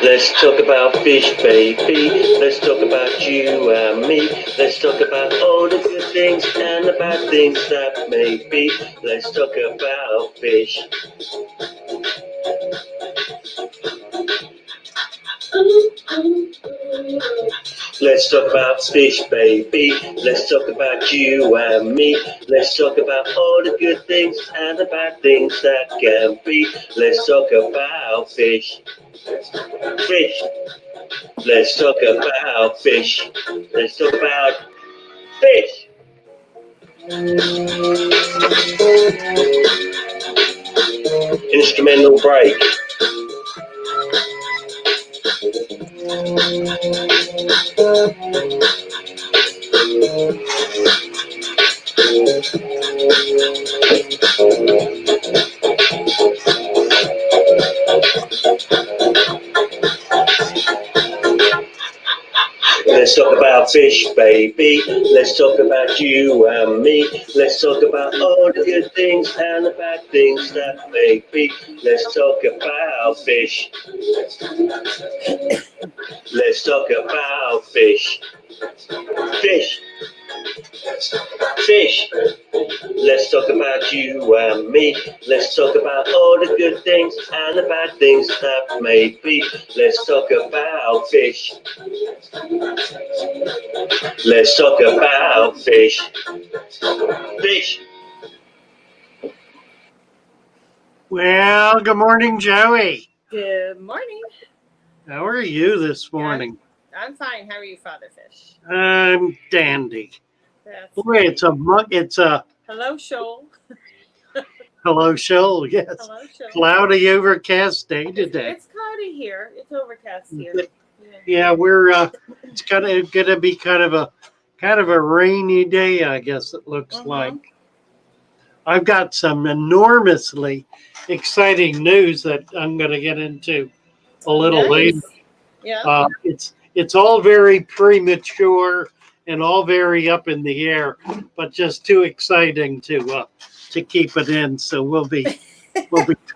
Let's talk about fish, baby. Let's talk about you and me. Let's talk about all the good things and the bad things that may be. Let's talk about fish. Let's talk about fish, baby. Let's talk about you and me. Let's talk about all the good things and the bad things that can be. Let's talk about fish. Fish. Let's talk about fish. Let's talk about fish. Instrumental break. Let's talk about fish, baby. Let's talk about you and me. Let's talk about all the good things and the bad things that may be. Let's talk about fish. Let's talk about fish. Fish. Fish. Let's talk about you and me. Let's talk about all the good things and the bad things that may be. Let's talk about fish. Let's talk about fish. Fish. Well, good morning, Joey. Good morning. How are you this morning? I'm fine. How are you, Father Fish? I'm dandy. That's Boy, great. it's a Hello, Shoal. hello, Shoal. Yes, Hello, Shoal. cloudy, overcast day today. It's cloudy here. It's overcast here. Yeah, we're it's gonna be kind of a rainy day, I guess it looks like. I've got some enormously exciting news that I'm going to get into a little later. Yeah. It's all very premature and all very up in the air, but just too exciting to keep it in. So we'll be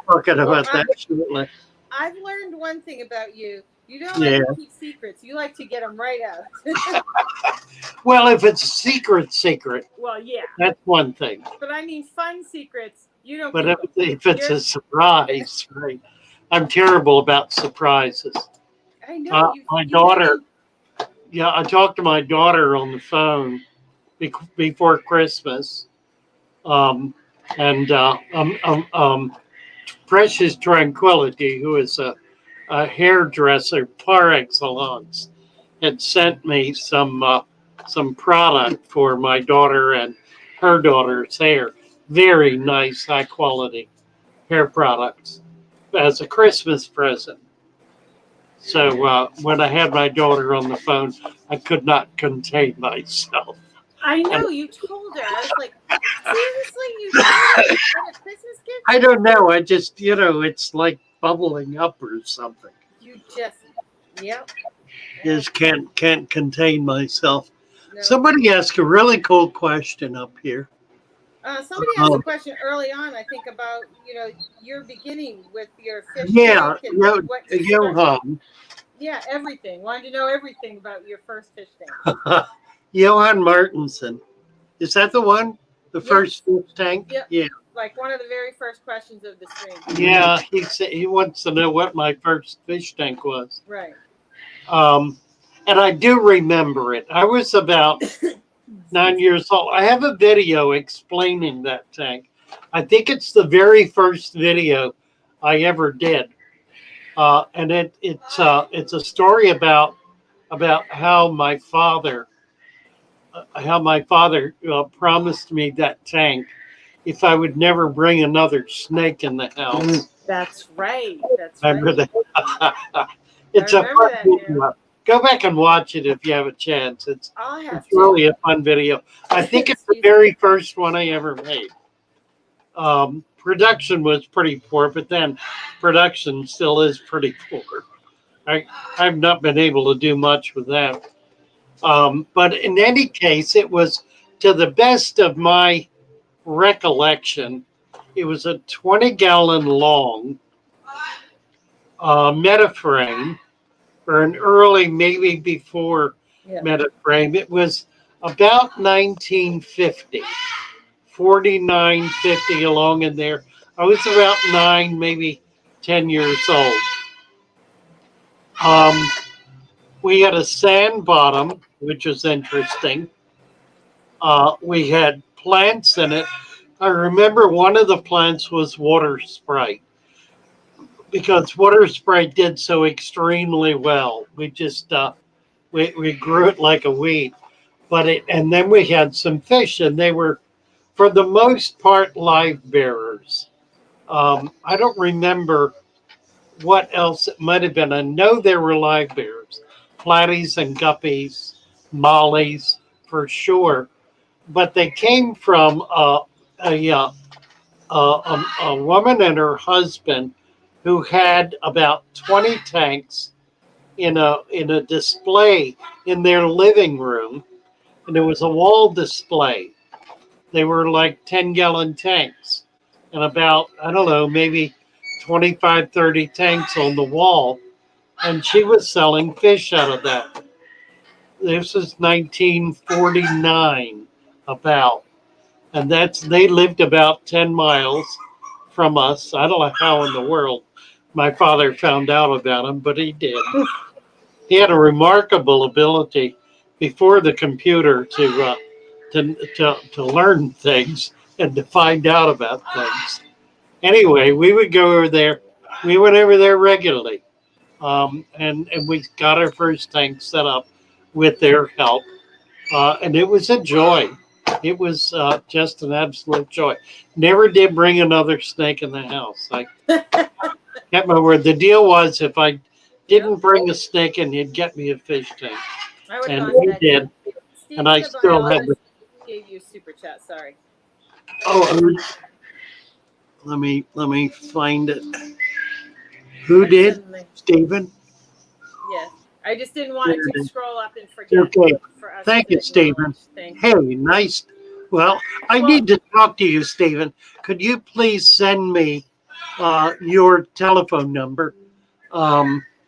talking about that shortly. I've learned one thing about you. You don't like to keep secrets. You like to get them right out. Well, if it's a secret. Well, yeah. That's one thing. But I mean, fun secrets. You don't. But if it's a surprise, right? I'm terrible about surprises. I know. My daughter. Yeah, I talked to my daughter on the phone before Christmas, and Precious Tranquility, who is a hairdresser par excellence, had sent me some product for my daughter and her daughter's hair. Very nice, high quality hair products as a Christmas present. So when I had my daughter on the phone, I could not contain myself. I know, you told her. I was like, seriously, you told her what a Christmas gift? I don't know. I just, it's like bubbling up or something. You just, yep. Just can't contain myself. No. Somebody asked a really cool question up here. Somebody asked a question early on, I think, about, your beginning with your fish. Yeah, Johan. Yeah, everything. Wanted to know everything about your first fish tank. Johan Martinson. Is that the one? The first fish tank? Yep. Yeah. Like one of the very first questions of the stream. Yeah, he wants to know what my first fish tank was. Right. And I do remember it. I was about 9 years old. I have a video explaining that tank. I think it's the very first video I ever did. And it's a story about how my father promised me that tank if I would never bring another snake in the house. That's right. Remember that? It's a fun video. Go back and watch it if you have a chance. It's really a fun video. I think it's the very first one I ever made. Production was pretty poor, but then production still is pretty poor. I've not been able to do much with that. But in any case, it was, to the best of my recollection, it was a 20-gallon long metaframe or an early, maybe before Yeah. Metaframe. It was about 1950, 49, 50 along in there. I was about 9, maybe 10 years old. Um, we had a sand bottom, which was interesting. We had plants in it. I remember one of the plants was water sprite because water sprite did so extremely well. We grew it like a weed. And then we had some fish, and they were for the most part live bearers. I don't remember what else it might have been. I know there were live bearers, platies and guppies, mollies for sure, but they came from a woman and her husband who had about 20 tanks in a display in their living room, and it was a wall display. They were like 10-gallon tanks, and about, I don't know, maybe 25, 30 tanks on the wall, and she was selling fish out of that. This is 1949, about. And they lived about 10 miles from us. I don't know how in the world my father found out about him, but he did. He had a remarkable ability before the computer to learn things and to find out about things. Anyway, we would go over there. We went over there regularly, and we got our first tank set up with their help, and it was a joy. It was just an absolute joy. Never did bring another snake in the house. I kept my word. The deal was if I didn't bring a snake in, he'd get me a fish tank. I would have And gone he to that. did. Steve, And I the still have biologist, gave you a super chat. Sorry. Oh, let me find it. Who did? Suddenly, Stephen? yes. I just didn't want it to scroll up and forget Okay. for us Thank to you, Stephen. acknowledge. Thank Hey, you. nice. Well, I Well, need to talk to you, Stephen. Could you please send me your telephone number?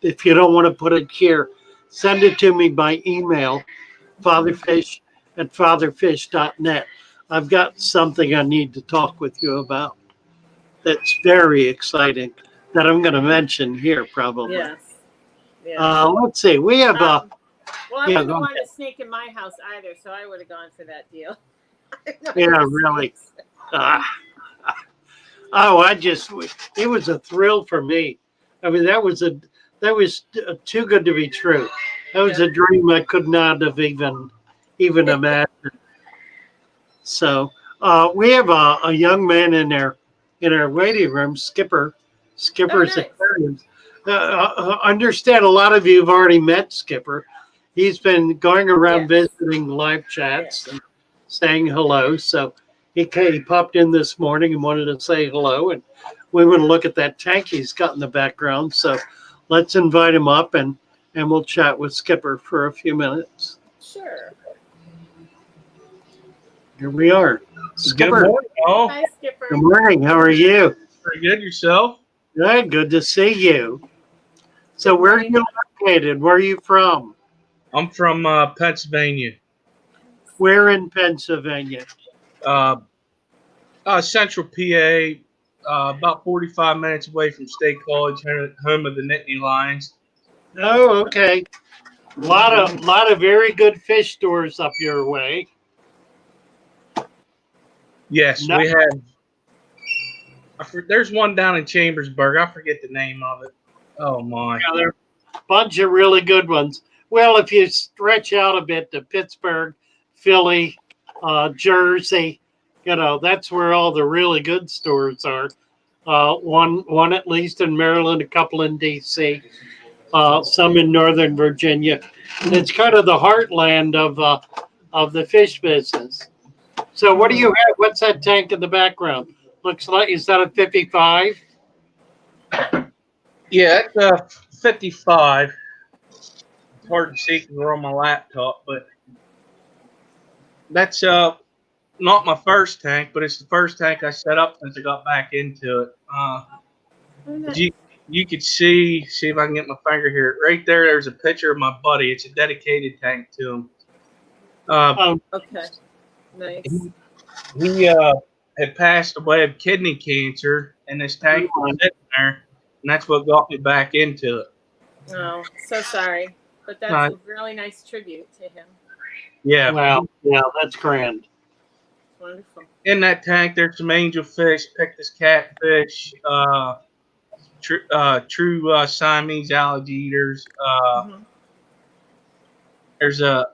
If you don't want to put it here, send it to me by email, fatherfish@fatherfish.net. I've got something I need to talk with you about that's very exciting that I'm going to mention here probably. yes. Yeah. Let's see. We have Well, I yeah, wouldn't go have wanted ahead. a snake in my house either, so I would have gone for that deal. Yeah, really. Uh, oh, it was a thrill for me. I mean, that was too good to be true. That was Yeah. a dream I could not have even imagined. So we have a young man in our waiting room, Skipper. Oh, Skipper's nice. aquarium. Understand a lot of you have already met Skipper. He's been going around Yes. visiting live chats and saying hello. So he popped in this morning and wanted to say hello. And we want to look at that tank he's got in the background. So let's invite him up and we'll chat with Skipper for a few minutes. Sure. Here we are. Skipper. Good morning, all. Hi, Skipper. Good morning. How are you? Pretty good yourself? Good. Good to see you. So Good where are morning. you located? Where are you from? I'm from Pennsylvania, Where in Pennsylvania? uh, Central PA, about 45 minutes away from State College, home of the Nittany Lions. Oh, okay. Lot of very good fish stores up your way. Yes, No, we have. There's one down in Chambersburg. I forget the name of it. Oh my! yeah, there are a bunch of really good ones. Well, if you stretch out a bit to Pittsburgh, Philly, Jersey, that's where all the really good stores are. One at least in Maryland, a couple in D.C., some in Northern Virginia. It's kind of the heartland of the fish business. So what do you have? What's that tank in the background? Looks like, is that a 55? Yeah, it's 55. It's hard to see because we're on my laptop, but that's not my first tank, but it's the first tank I set up since I got back into it. Oh, nice. As you could see if I can get my finger here. Right there, there's a picture of my buddy. It's a dedicated tank to him. Oh, Okay. Nice. He had passed away of kidney cancer, and this tank was sitting there, and that's what got me back into it. Oh, so sorry. But that's Uh, a really nice tribute to him. Yeah. wow. Yeah, that's grand. Wonderful. In that tank, there's some angelfish, pictus catfish, true Siamese alligators. Mhm. There's a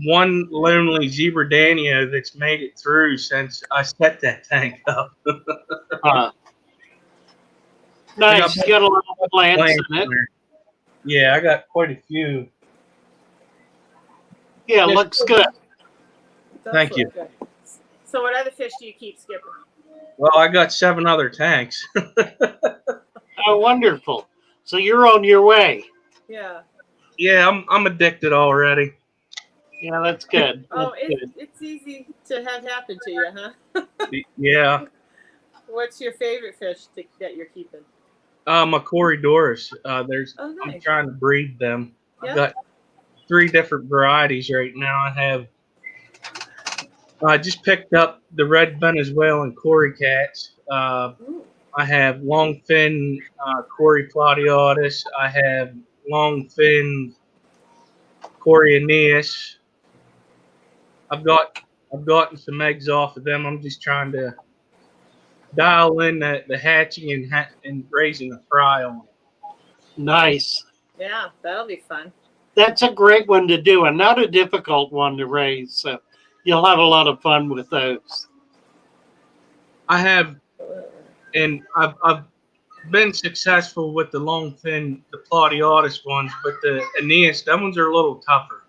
one lonely zebra danio that's made it through since I set that tank up. Uh, I got nice. You got a lot of plants plants in it. there. Yeah, I got quite a few. Yeah, Yes. looks good. Does Thank look you. good. So what other fish do you keep, Skipper? Well, I got 7 other tanks. Oh, wonderful. So you're on your way. Yeah. Yeah, I'm addicted already. Yeah, that's good. Oh, That's good. it's easy to have happen to you, huh? Yeah, What's your favorite fish that you're keeping? my Corydoras. Oh, I'm nice. trying to breed them. Yeah. I've got 3 different varieties right now. I just picked up the red Venezuelan Cory cats. Ooh. I have longfin Cory plateatus. I have longfin Cory aeneas. I've gotten some eggs off of them. I'm just trying to dial in the hatching and raising a fry on. Nice. Yeah, that'll be fun. That's a great one to do and not a difficult one to raise. So you'll have a lot of fun with those. I have, and I've been successful with the longfin, the plateatus ones, but the aeneas, them ones are a little tougher.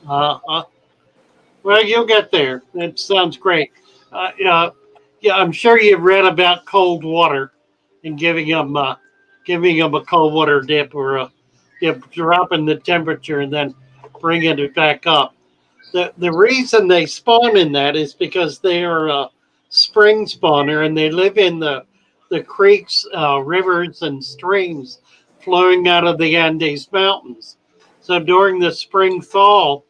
Uh-huh. Well, you'll get there. That sounds great. Yeah, I'm sure you've read about cold water and giving them a cold water dip or a dip, dropping the temperature and then bringing it back up. The reason they spawn in that is because they are a spring spawner and they live in the creeks, rivers, and streams flowing out of the Andes Mountains. So during the spring thaw,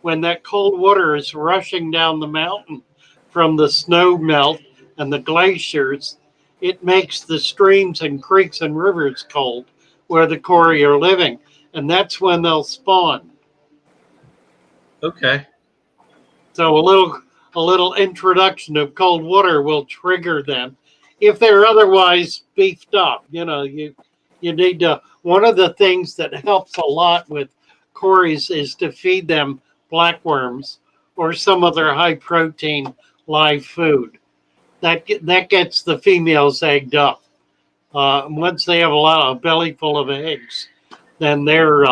when that cold water is rushing down the mountain from the snow melt and the glaciers, it makes the streams and creeks and rivers cold where the Cory are living. And that's when they'll spawn. Okay. So a little introduction of cold water will trigger them. If they're otherwise beefed up, you need to. One of the things that helps a lot with Corys is to feed them blackworms or some other high protein live food. That gets the females egged up. Once they have a belly full of eggs, then they're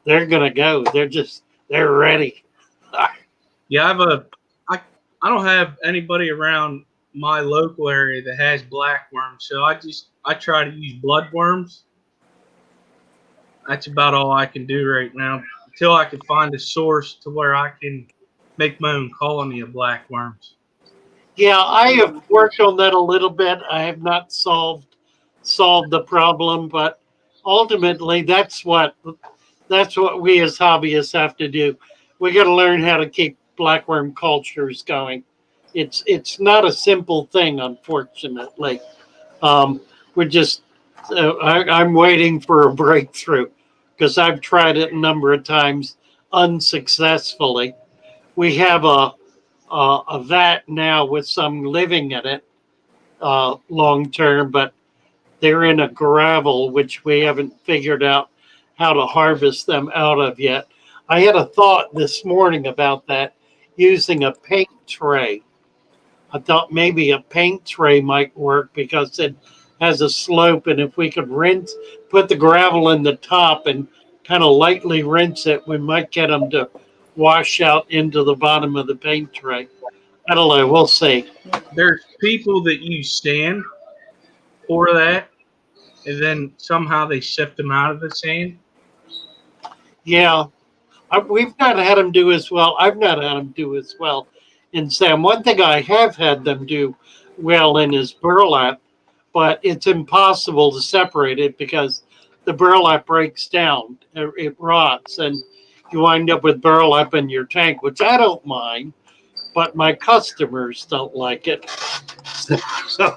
gonna go. They're ready. Yeah, I don't have anybody around my local area that has blackworms, so I try to use bloodworms. That's about all I can do right now until I can find a source to where I can make my own colony of blackworms. Yeah, I have worked on that a little bit. I have not solved the problem, but ultimately that's what we as hobbyists have to do. We got to learn how to keep blackworm cultures going. It's not a simple thing, unfortunately. We're just I'm waiting for a breakthrough because I've tried it a number of times unsuccessfully. We have a vat now with some living in it long term, but they're in a gravel, which we haven't figured out how to harvest them out of yet. I had a thought this morning about that using a paint tray. I thought maybe a paint tray might work because it has a slope, and if we could put the gravel in the top and kind of lightly rinse it, we might get them to wash out into the bottom of the paint tray. I don't know. We'll see. There's people that use sand for that, and then somehow they sift them out of the sand. Yeah, we've not had them do as well. I've not had them do as well in Sam. One thing I have had them do well in is burlap. but it's impossible to separate it because the burlap breaks down, it rots, and you wind up with burlap in your tank, which I don't mind, but my customers don't like it. So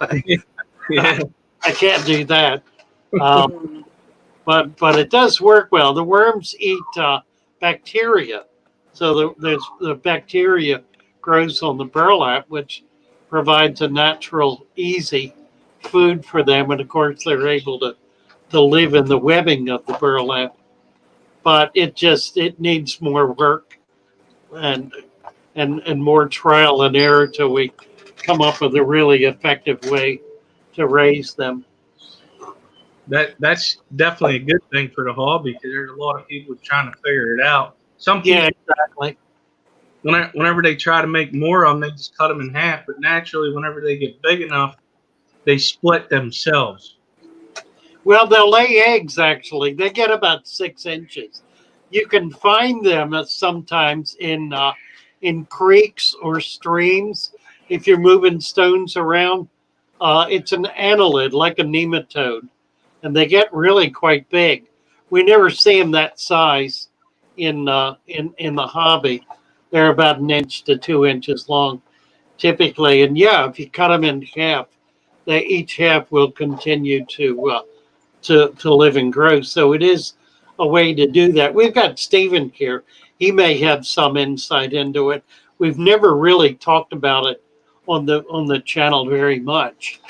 Yeah. I can't do that. But it does work well. The worms eat bacteria, so the bacteria grows on the burlap, which provides a natural, easy food for them, and of course they're able to live in the webbing of the burlap. But it needs more work and and more trial and error till we come up with a really effective way to raise them. That's definitely a good thing for the hobby because there's a lot of people trying to figure it out. Some people, Yeah, exactly. whenever they try to make more of them, they just cut them in half. But naturally, whenever they get big enough, they split themselves. Well, they'll lay eggs actually. They get about 6 inches. You can find them sometimes in creeks or streams if you're moving stones around. It's an annelid, like a nematode, and they get really quite big. We never see them that size in the hobby. They're about an inch to 2 inches long typically, and yeah, if you cut them in half, they each half will continue to live and grow. So it is a way to do that. We've got Stephen here. He may have some insight into it. We've never really talked about it on the channel very much.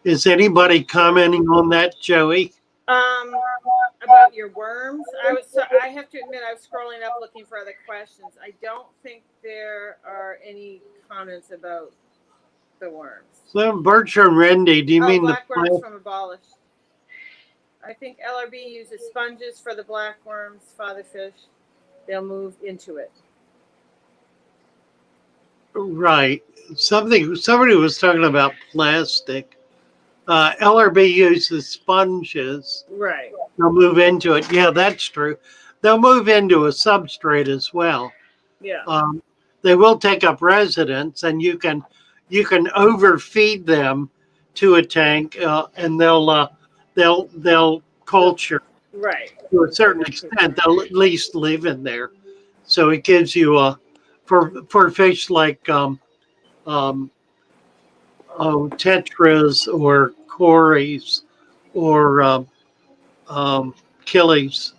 Is anybody commenting on that, Joey? About your worms, I have to admit I was scrolling up looking for other questions. I don't think there are any comments about the worms. So Bertram Rendy, do you mean the blackworms from abolished? I think LRB uses sponges for the blackworms, fatherfish. They'll move into it. Right. Somebody was talking about plastic. LRB uses sponges. Right. They'll move into it. Yeah, that's true. They'll move into a substrate as well. Yeah. They will take up residence, and you can overfeed them to a tank, and they'll culture. Right. To a certain extent. They'll at least live in there. So it gives you for fish like tetras or cories or killies.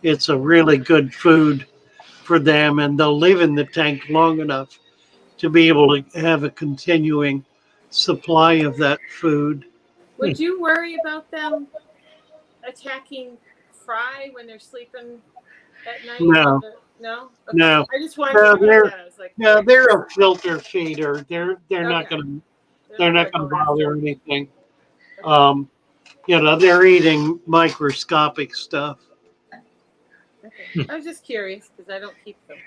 It's a really good food for them, and they'll live in the tank long enough to be able to have a continuing supply of that food. Would you worry about them attacking fry when they're sleeping at night? No. No? Okay. No. I just wanted to know that. I was like, no, they're a filter feeder. They're not Okay. gonna bother anything. They're eating microscopic stuff. Okay. I was just curious because I don't keep them.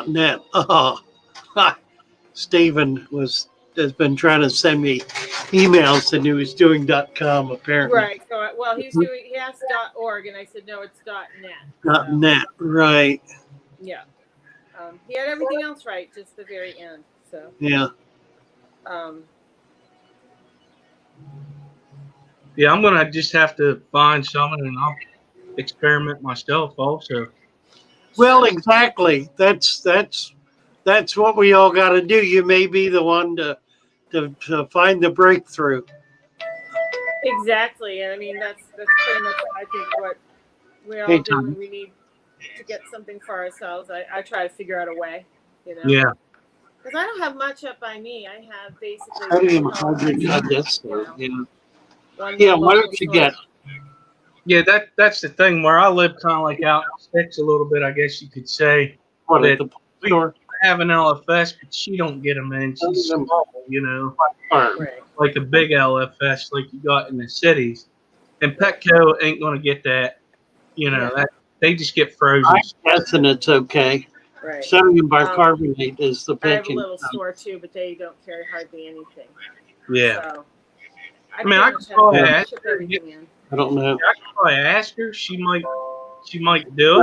.net. Oh, Stephen has been trying to send me emails, and he was doing .com apparently. Right. So, well, he asked .org, and I said no, it's .net. .net. Right. Yeah. He had everything else right, just the very end. So. Yeah. Yeah, I'm gonna just have to find someone and I'll experiment myself also. Well, exactly. That's what we all got to do. You may be the one to find the breakthrough. Exactly, and I mean that's pretty much I think what we all do when we need to get something for ourselves. I try to figure out a way, Yeah. Because I don't have much up by me. I have basically. Yeah, why don't you get? Yeah, that's the thing where I live, kind of like out in the sticks a little bit, I guess you could say. What at the store? I have an LFS, but she don't get them in. She's small, Right. like a big LFS like you got in the cities. And Petco ain't gonna get that. That they just get frozen. I'm guessing it's okay. Right. Sodium bicarbonate is the I have a baking. little store too, but they don't carry hardly anything. Yeah. So, I could probably ask her. I don't know. I could probably ask her. She might do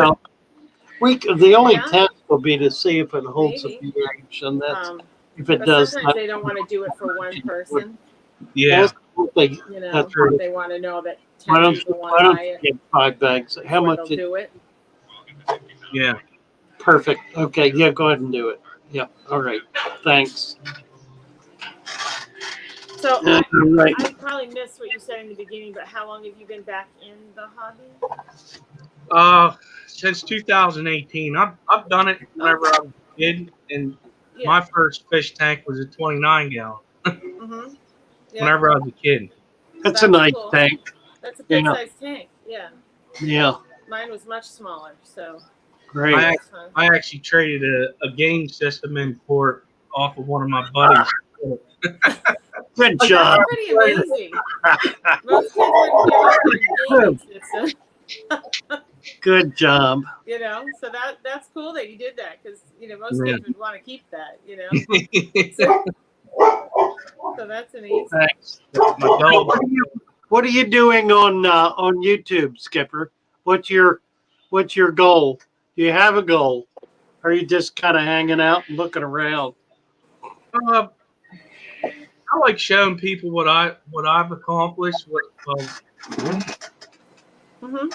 it. The only test will be to see if it holds a pH, and if it But does sometimes not. they don't want to do it for one person. Yeah. Absolutely. You know, That's right. they want to know that Why 10 don't people you, want to buy it get 5 bags? How before much? they'll do it. Yeah. Perfect. Okay. Yeah, go ahead and do it. Yeah. All right. Thanks. So All right. I probably missed what you said in the beginning, but how long have you been back in the hobby? Since 2018, I've done it whenever I was a kid, and Yeah. my first fish tank was a 29 gallon. Mm-hmm. Yeah. Whenever I was a kid. That's a nice cool. tank. That's a good Yeah. sized tank. Yeah. Yeah. Mine was much smaller, so Great. I that's fun. I actually traded a game system in for it off of one of my buddies. Good That's job. pretty amazing. Most kids wouldn't give up their gaming system, Good job. you know. So that's cool that you did that because most Yeah. kids would want to keep that, So, so that's amazing. Thanks. My dog. What are you doing on YouTube, Skipper? What's your goal? Do you have a goal? Or are you just kind of hanging out and looking around? Uh, I like showing people what I've accomplished. Mm-hmm.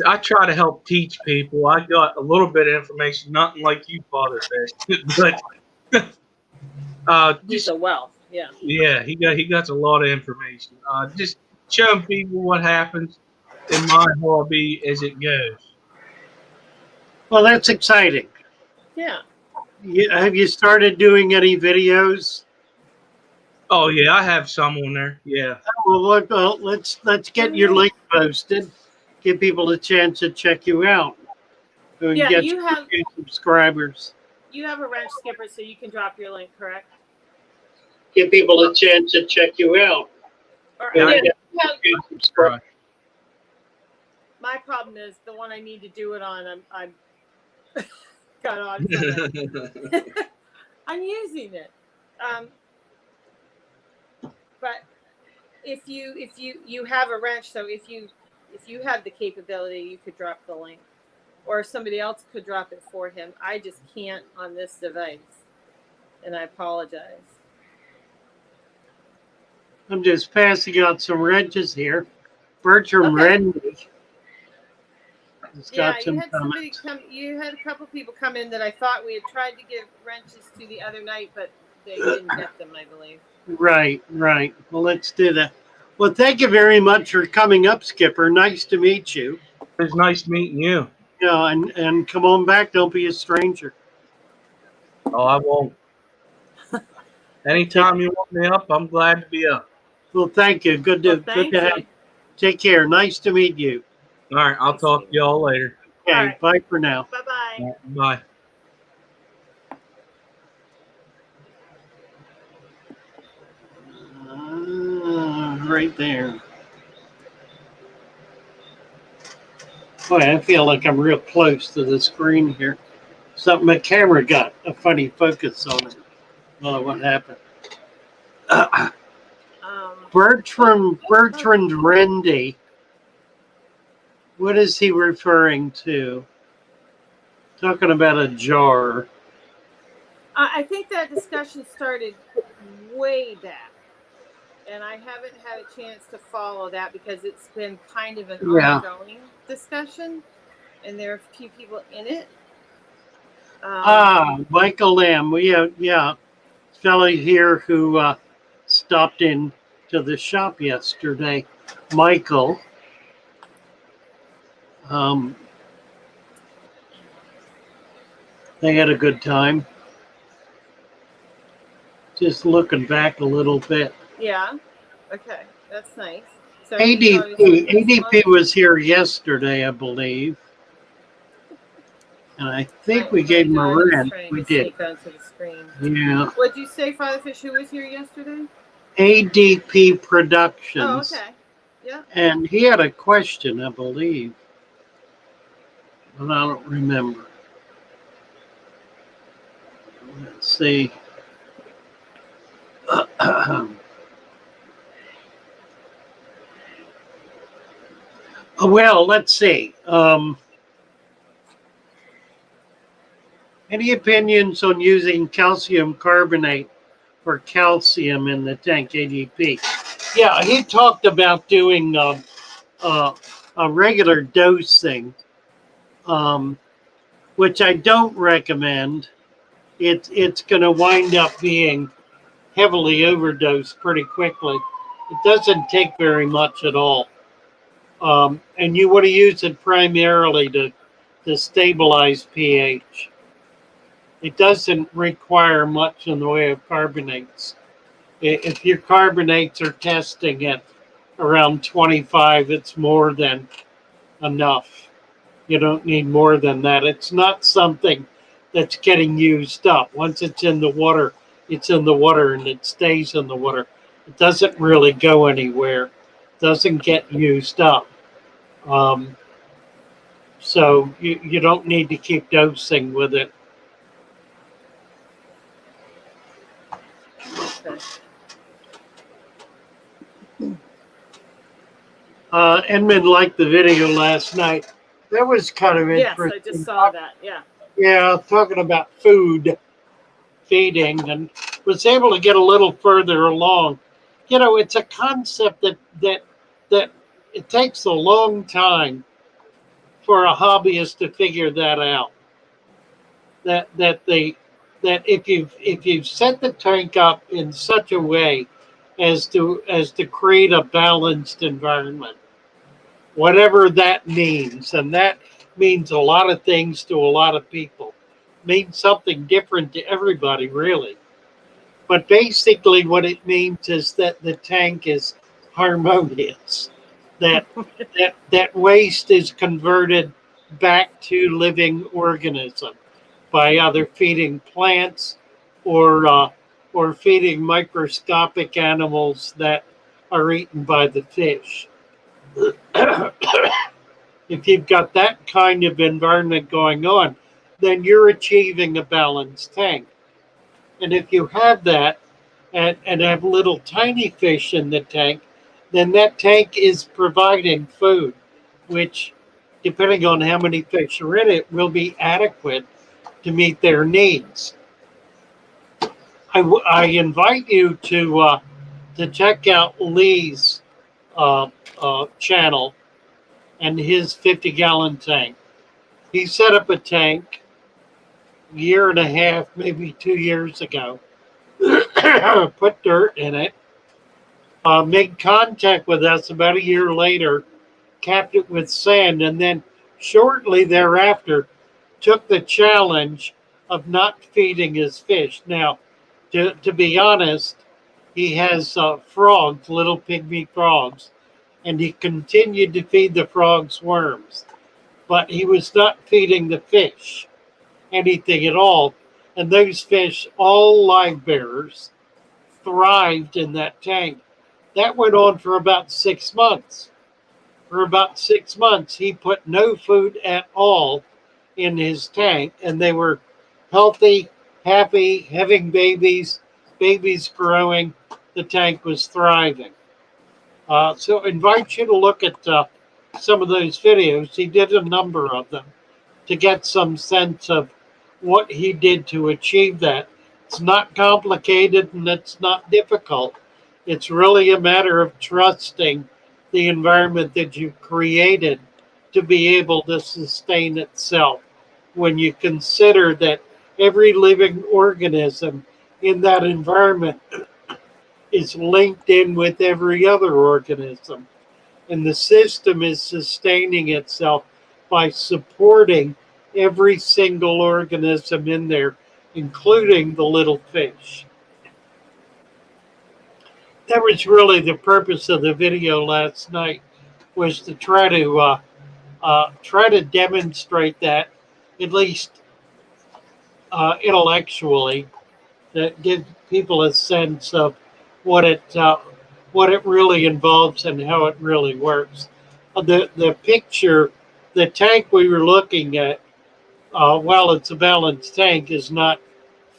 I try to help teach people. I got a little bit of information, nothing like you, Father Fish, but He's just a wealth. Yeah. yeah, he got a lot of information. Just showing people what happens in my hobby as it goes. Well, that's exciting. Yeah. Have you started doing any videos? Oh yeah, I have some on there. Yeah, Well, let's get your link posted. Give people a chance to check you out. So we Yeah. get You have subscribers. a wrench, Skipper, so you can drop your link, correct? Give people a chance to check you out. Or So I we mean, get you have, subscribers. my problem is the one I need to do it on. I'm got on from it. I'm using it, but if you have a wrench, so if you have the capability, you could drop the link, or somebody else could drop it for him. I just can't on this device, and I apologize. I'm just passing out some wrenches here. Bertram Okay. Rendy has Yeah, got you some had somebody comments. come. You had a couple people come in that I thought we had tried to give wrenches to the other night, but they didn't get them, I believe. Right. Well, let's do that. Well, thank you very much for coming up, Skipper. Nice to meet you. it's nice meeting you. Yeah, and come on back. Don't be a stranger. Oh, I won't. Anytime you want me up, I'm glad to be up. Well, thank you. Good Well, to thank have. you. Take care. Nice to meet you. All right, I'll talk to y'all later. Okay. All right. Bye for now. Bye bye. Bye. Right there. Boy, I feel like I'm real close to the screen here. Something, my camera got a funny focus on it. Oh, what happened? Bertrand Rendy. What is he referring to? Talking about a jar. I think that discussion started way back, and I haven't had a chance to follow that because it's been kind of an ongoing discussion, and there are a few people in it. Michael Lamb. We have, fellow here who stopped in to the shop yesterday. Michael. They had a good time. Just looking back a little bit. Yeah. Okay, that's nice. So ADP was here yesterday, I believe. And I think we gave him a rent. We did. Onto the screen. Yeah. What'd you say, Father Fish? Who was here yesterday? ADP Productions. Oh, okay. Yeah. And he had a question, I believe. But I don't remember. Let's see. Well, let's see. Any opinions on using calcium carbonate for calcium in the tank, ADP. Yeah, he talked about doing a regular dosing, which I don't recommend. It's going to wind up being heavily overdosed pretty quickly. It doesn't take very much at all. And you want to use it primarily to stabilize pH. It doesn't require much in the way of carbonates. If your carbonates are testing at around 25, it's more than enough. You don't need more than that. It's not something that's getting used up. Once it's in the water, it's in the water and it stays in the water. It doesn't really go anywhere. It doesn't get used up. So you don't need to keep dosing with it. Okay. Edmund liked the video last night. That was kind of Yes, interesting. I just saw that. Yeah. Yeah, talking about food, feeding, and was able to get a little further along. You know, it's a concept that it takes a long time for a hobbyist to figure that out. That if you set the tank up in such a way as to create a balanced environment, whatever that means, and that means a lot of things to a lot of people, means something different to everybody, really. But basically, what it means is that the tank is harmonious, that that waste is converted back to living organism by either feeding plants or feeding microscopic animals that are eaten by the fish. If you've got that kind of environment going on, then you're achieving a balanced tank. And if you have that and have little tiny fish in the tank, then that tank is providing food, which, depending on how many fish are in it, will be adequate to meet their needs. I invite you to check out Lee's channel and his 50-gallon tank. He set up a tank a year and a half, maybe 2 years ago, put dirt in it, made contact with us about a year later, capped it with sand, and then shortly thereafter took the challenge of not feeding his fish. Now, to be honest, he has frogs, little pygmy frogs, and he continued to feed the frogs worms, but he was not feeding the fish anything at all. And those fish, all live bearers, thrived in that tank. That went on for about 6 months. For about 6 months, he put no food at all in his tank, and they were healthy, happy, having babies, babies growing. The tank was thriving. So I invite you to look at some of those videos. He did a number of them to get some sense of what he did to achieve that. It's not complicated and it's not difficult. It's really a matter of trusting the environment that you've created to be able to sustain itself. When you consider that every living organism in that environment is linked in with every other organism, and the system is sustaining itself by supporting every single organism in there, including the little fish. That was really the purpose of the video last night, was to try to demonstrate that, at least intellectually, that give people a sense of what it really involves and how it really works. The picture, the tank we were looking at, while it's a balanced tank, is not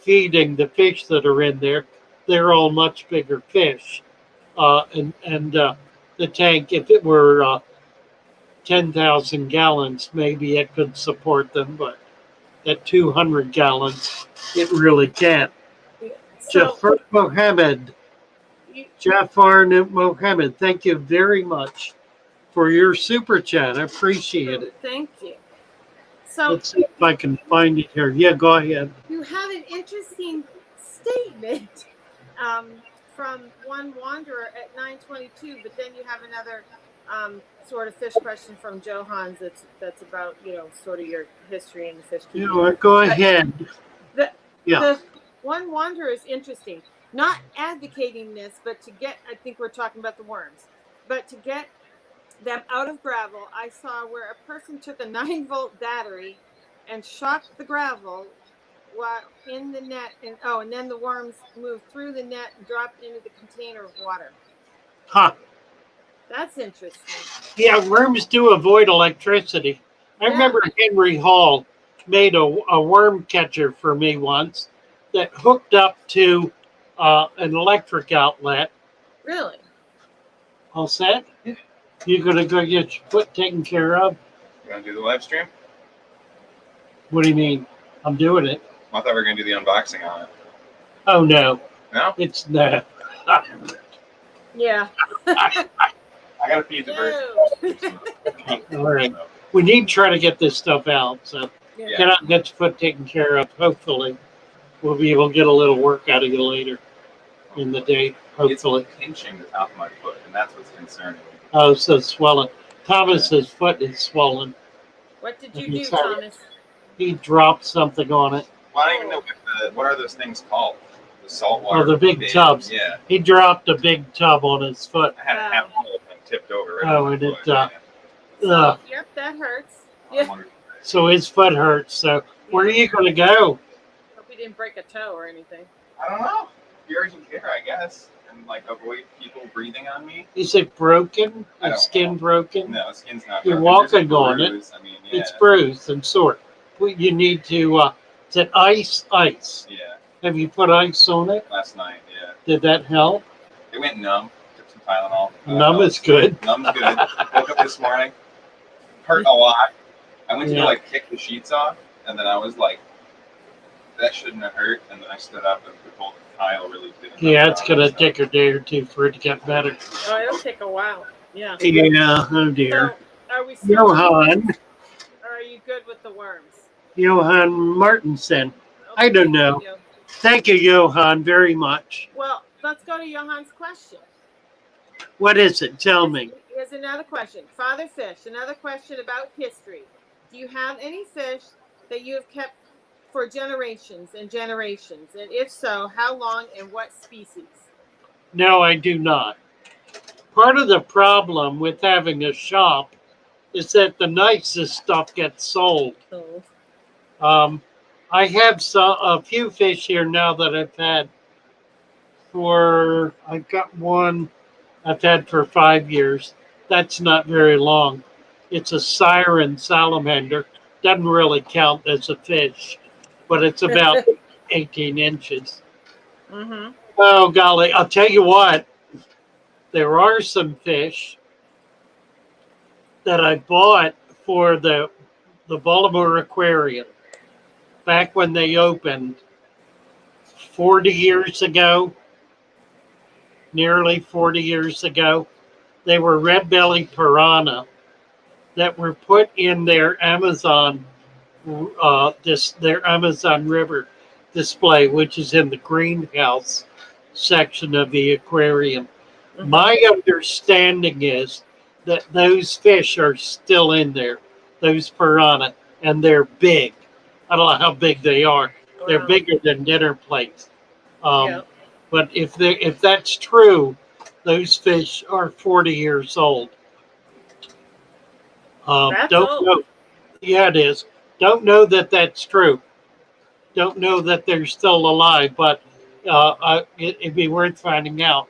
feeding the fish that are in there. They're all much bigger fish, and the tank, if it were 10,000 gallons, maybe it could support them, but at 200 gallons, it really can't. So Jafar Mohammed. you, Jafar Mohammed, thank you very much for your super chat. I appreciate it. thank you. So Let's see if I can find it here. Yeah, go ahead. you had an interesting statement from one wanderer at 9:22, but then you have another sort of fish question from Johans that's about sort of your history in the fish You keeping. know what? Go ahead. The Yeah. the one wanderer is interesting. Not advocating this, but I think we're talking about the worms, but to get them out of gravel, I saw where a person took a 9-volt battery and shocked the gravel while in the net, and then the worms moved through the net and dropped into the container of water. Huh. That's interesting. Yeah, worms do avoid electricity. I Yeah. remember Henry Hall made a worm catcher for me once that hooked up to an electric outlet. Really? All set? Yeah. You gonna go get your foot taken care of? You want to do the live stream? What do you mean? I'm doing it. I thought we were going to do the unboxing on it. Oh no, No? it's no. Yeah. I got to feed the bird. No. All right. We need to try to get this stuff out. So Yeah. get out and get your foot taken care of. Hopefully, we'll be able to get a little work out of you later in the day. Hopefully. It's pinching the top of my foot, and that's what's concerning me. Oh, so swollen. Thomas's foot is swollen. What did you He's do, sorry. Thomas? He dropped something on it. Well, I don't even know what are those things called? The saltwater. Oh, the big tubs. Yeah. He dropped a big tub on his foot. I had a half full and tipped over. Right Oh, on and my it, foot. Ugh. Yep, that hurts. I'm Yeah. wondering- So his foot hurts. So where are you going to go? Hope you didn't break a toe or anything. I don't know. Be urgent care, I guess, and like avoid people breathing on me. Is it broken? I Is don't skin know. broken? No, skin's not. You're broken. There's a walking on it. bruise. I mean, yeah. It's bruised and sore. You need to, is it ice? Ice. Yeah. Have you put ice on it? Last night, yeah. Did that help? It went numb. Took some Tylenol. Numb is good. Numb's good. Woke up this morning. Hurt a lot. I went to Yeah. like kick the sheets off, and then I was like, that shouldn't have hurt. And then I stood up and the whole tile really didn't. Yeah, it's going to take a day or two for it to get better. Oh, it'll take a while. Yeah. Yeah, oh dear. So, are we still? Johan, Or are you good with the worms? Johan Martinson. I don't know. Yeah. Thank you, Johan, very much. Well, let's go to Johan's question. What is it? Tell me. Here's another question. Father Fish, another question about history. Do you have any fish that you have kept for generations and generations? And if so, how long and what species? No, I do not. Part of the problem with having a shop is that the nicest stuff gets sold. Oh. I have a few fish here now that I've had I've got one I've had for 5 years. That's not very long. It's a siren salamander. Doesn't really count as a fish, but it's about 18 inches. Mm-hmm. Oh, golly. I'll tell you what. There are some fish that I bought for the Baltimore Aquarium back when they opened 40 years ago, nearly 40 years ago. They were red-bellied piranha that were put in their Amazon River display, which is in the greenhouse section of the aquarium. Mm-hmm. My understanding is that those fish are still in there, those piranha, and they're big. I don't know how big they are. They're Wow. bigger than dinner plates. Yeah. But if that's true, those fish are 40 years old. That's Don't old. know. Yeah, it is. Don't know that that's true. Don't know that they're still alive, but it'd be worth finding out.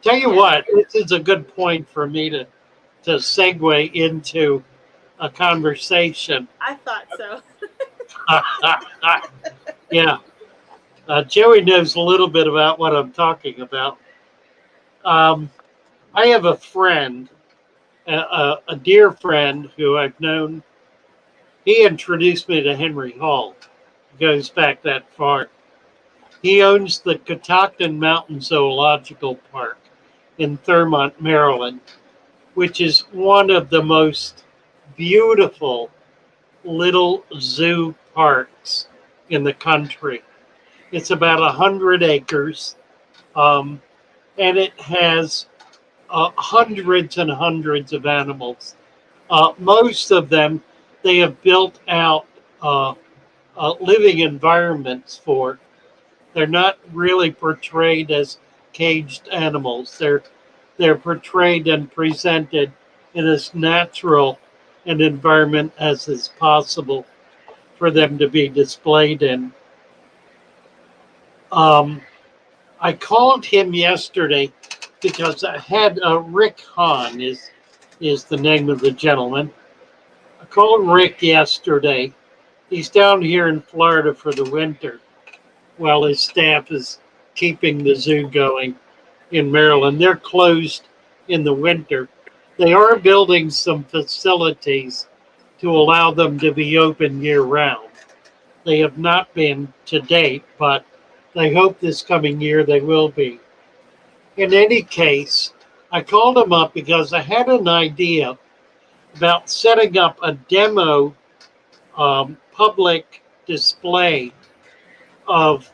Tell you Yeah. what, this is a good point for me to segue into a conversation. I thought so. Yeah. Joey knows a little bit about what I'm talking about. I have a friend, a dear friend who I've known. He introduced me to Henry Hall. It goes back that far. He owns the Catoctin Mountain Zoological Park in Thurmont, Maryland, which is one of the most beautiful little zoo parks in the country. It's about 100 acres, um, and it has hundreds and hundreds of animals. Most of them they have built out uh, living environments for. They're not really portrayed as caged animals. They're portrayed and presented in as natural an environment as is possible for them to be displayed in. Um, I called him yesterday because I had Rick Hahn is the name of the gentleman. I called Rick yesterday. He's down here in Florida for the winter while his staff is keeping the zoo going in Maryland. They're closed in the winter. They are building some facilities to allow them to be open year round. They have not been to date, but they hope this coming year they will be. In any case, I called him up because I had an idea about setting up a demo public display of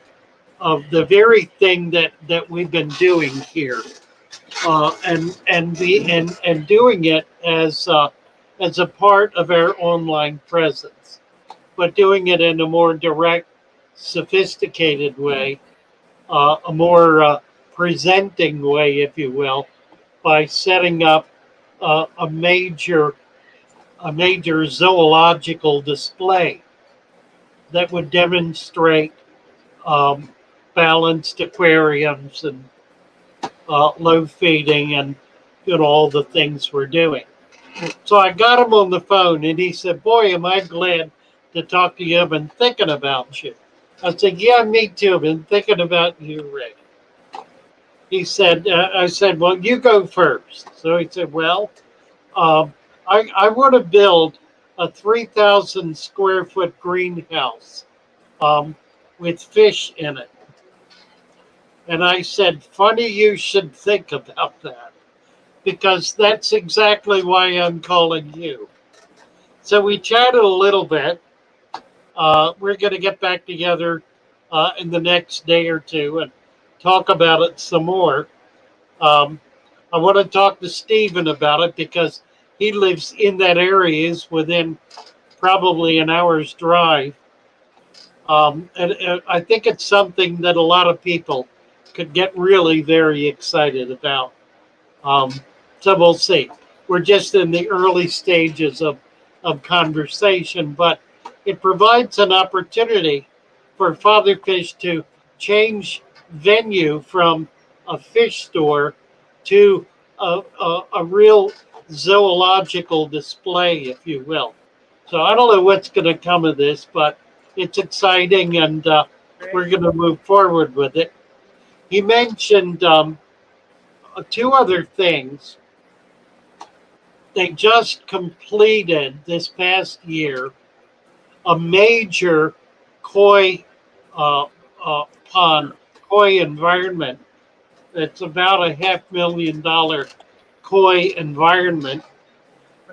the very thing that we've been doing here, and doing it as a part of our online presence, but doing it in a more direct, sophisticated way, a more presenting way, if you will, by setting up a major zoological display that would demonstrate um, balanced aquariums and low feeding and all the things we're doing. So I got him on the phone and he said, "Boy, am I glad to talk to you. I've been thinking about you." I said, "Yeah, me too. I've been thinking about you, Rick." He said, I said, "Well, you go first." So he said, "Well, um, I want to build a 3,000 square foot greenhouse um, with fish in it." And I said, "Funny you should think about that, because that's exactly why I'm calling you." So we chatted a little bit. We're going to get back together in the next day or two and talk about it some more. Um, I want to talk to Stephen about it because he lives in that area, is within probably an hour's drive. And I think it's something that a lot of people could get really very excited about. Um, so we'll see. We're just in the early stages of conversation, but it provides an opportunity for Father Fish to change venue from a fish store to a real zoological display, if you will. So I don't know what's going to come of this, but it's exciting, and we're going to move forward with it. He mentioned two other things. They just completed this past year a major koi uh, pond, koi environment. It's about a $500,000 koi environment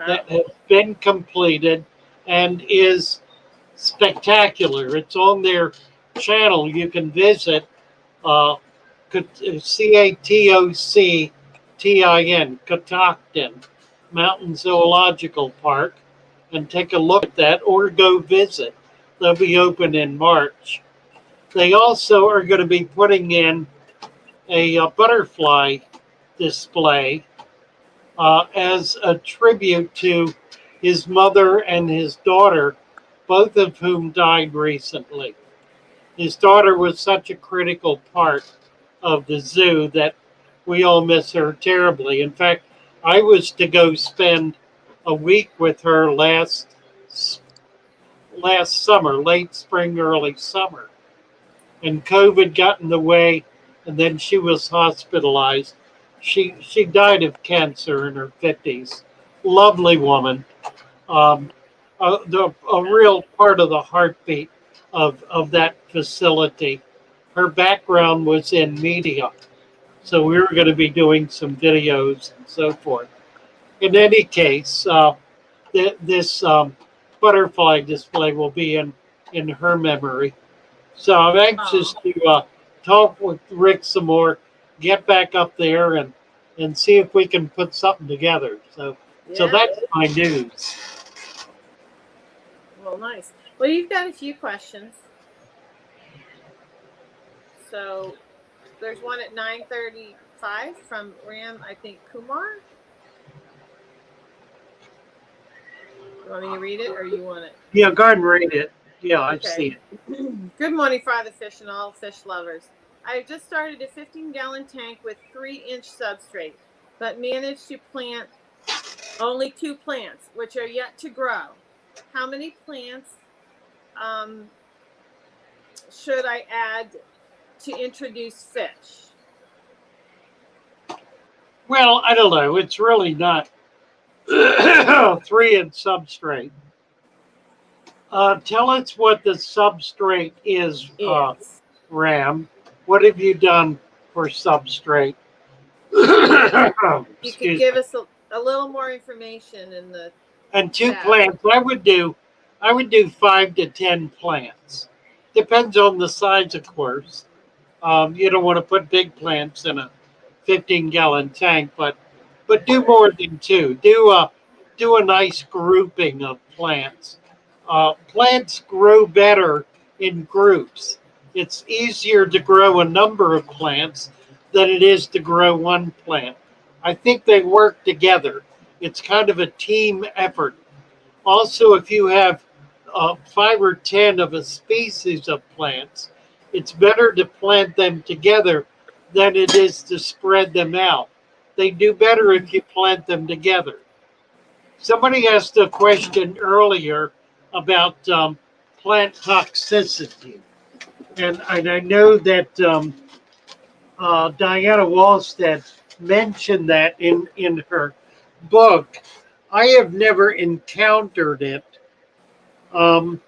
that has been completed and is spectacular. It's on their channel. You can visit uh, Catoctin, Catoctin Mountain Zoological Park, and take a look at that or go visit. They'll be open in March. They also are going to be putting in a butterfly display as a tribute to his mother and his daughter, both of whom died recently. His daughter was such a critical part of the zoo that we all miss her terribly. In fact, I was to go spend a week with her last summer, late spring, early summer, and COVID got in the way, and then she was hospitalized. She died of cancer in her 50s. Lovely woman, um, a real part of the heartbeat of that facility. her background was in media. So we were going to be doing some videos and so forth. In any case, this butterfly display will be in her memory. So I'm anxious Oh, to talk with Rick some more, get back up there and see if we can put something together. So yeah. that's my news. Well, nice. Well, you've got a few questions. So there's one at 9:35 from Ram, I think Kumar. You want me to read it or you want it? Yeah, go ahead and read it. Yeah, I Okay. see it. Good morning, Father Fish and all fish lovers. I have just started a 15-gallon tank with 3-inch substrate, but managed to plant only 2 plants, which are yet to grow. How many plants um, should I add to introduce fish? Well, I don't know. It's really not 3-inch substrate. Tell us what the substrate is, Is. Ram. What have you done for substrate? You could Excuse give me. us a little more information in the And 2 chat. plants. I would do 5 to 10 plants. Depends on the size, of course. You don't want to put big plants in a 15-gallon tank, but do more than 2. Do a nice grouping of plants. Plants grow better in groups. It's easier to grow a number of plants than it is to grow one plant. I think they work together. It's kind of a team effort. Also, if you have 5 or 10 of a species of plants, it's better to plant them together than it is to spread them out. They do better if you plant them together. Somebody asked a question earlier about plant toxicity. And I know that Diana Wallstead mentioned that in her book. I have never encountered it. Um,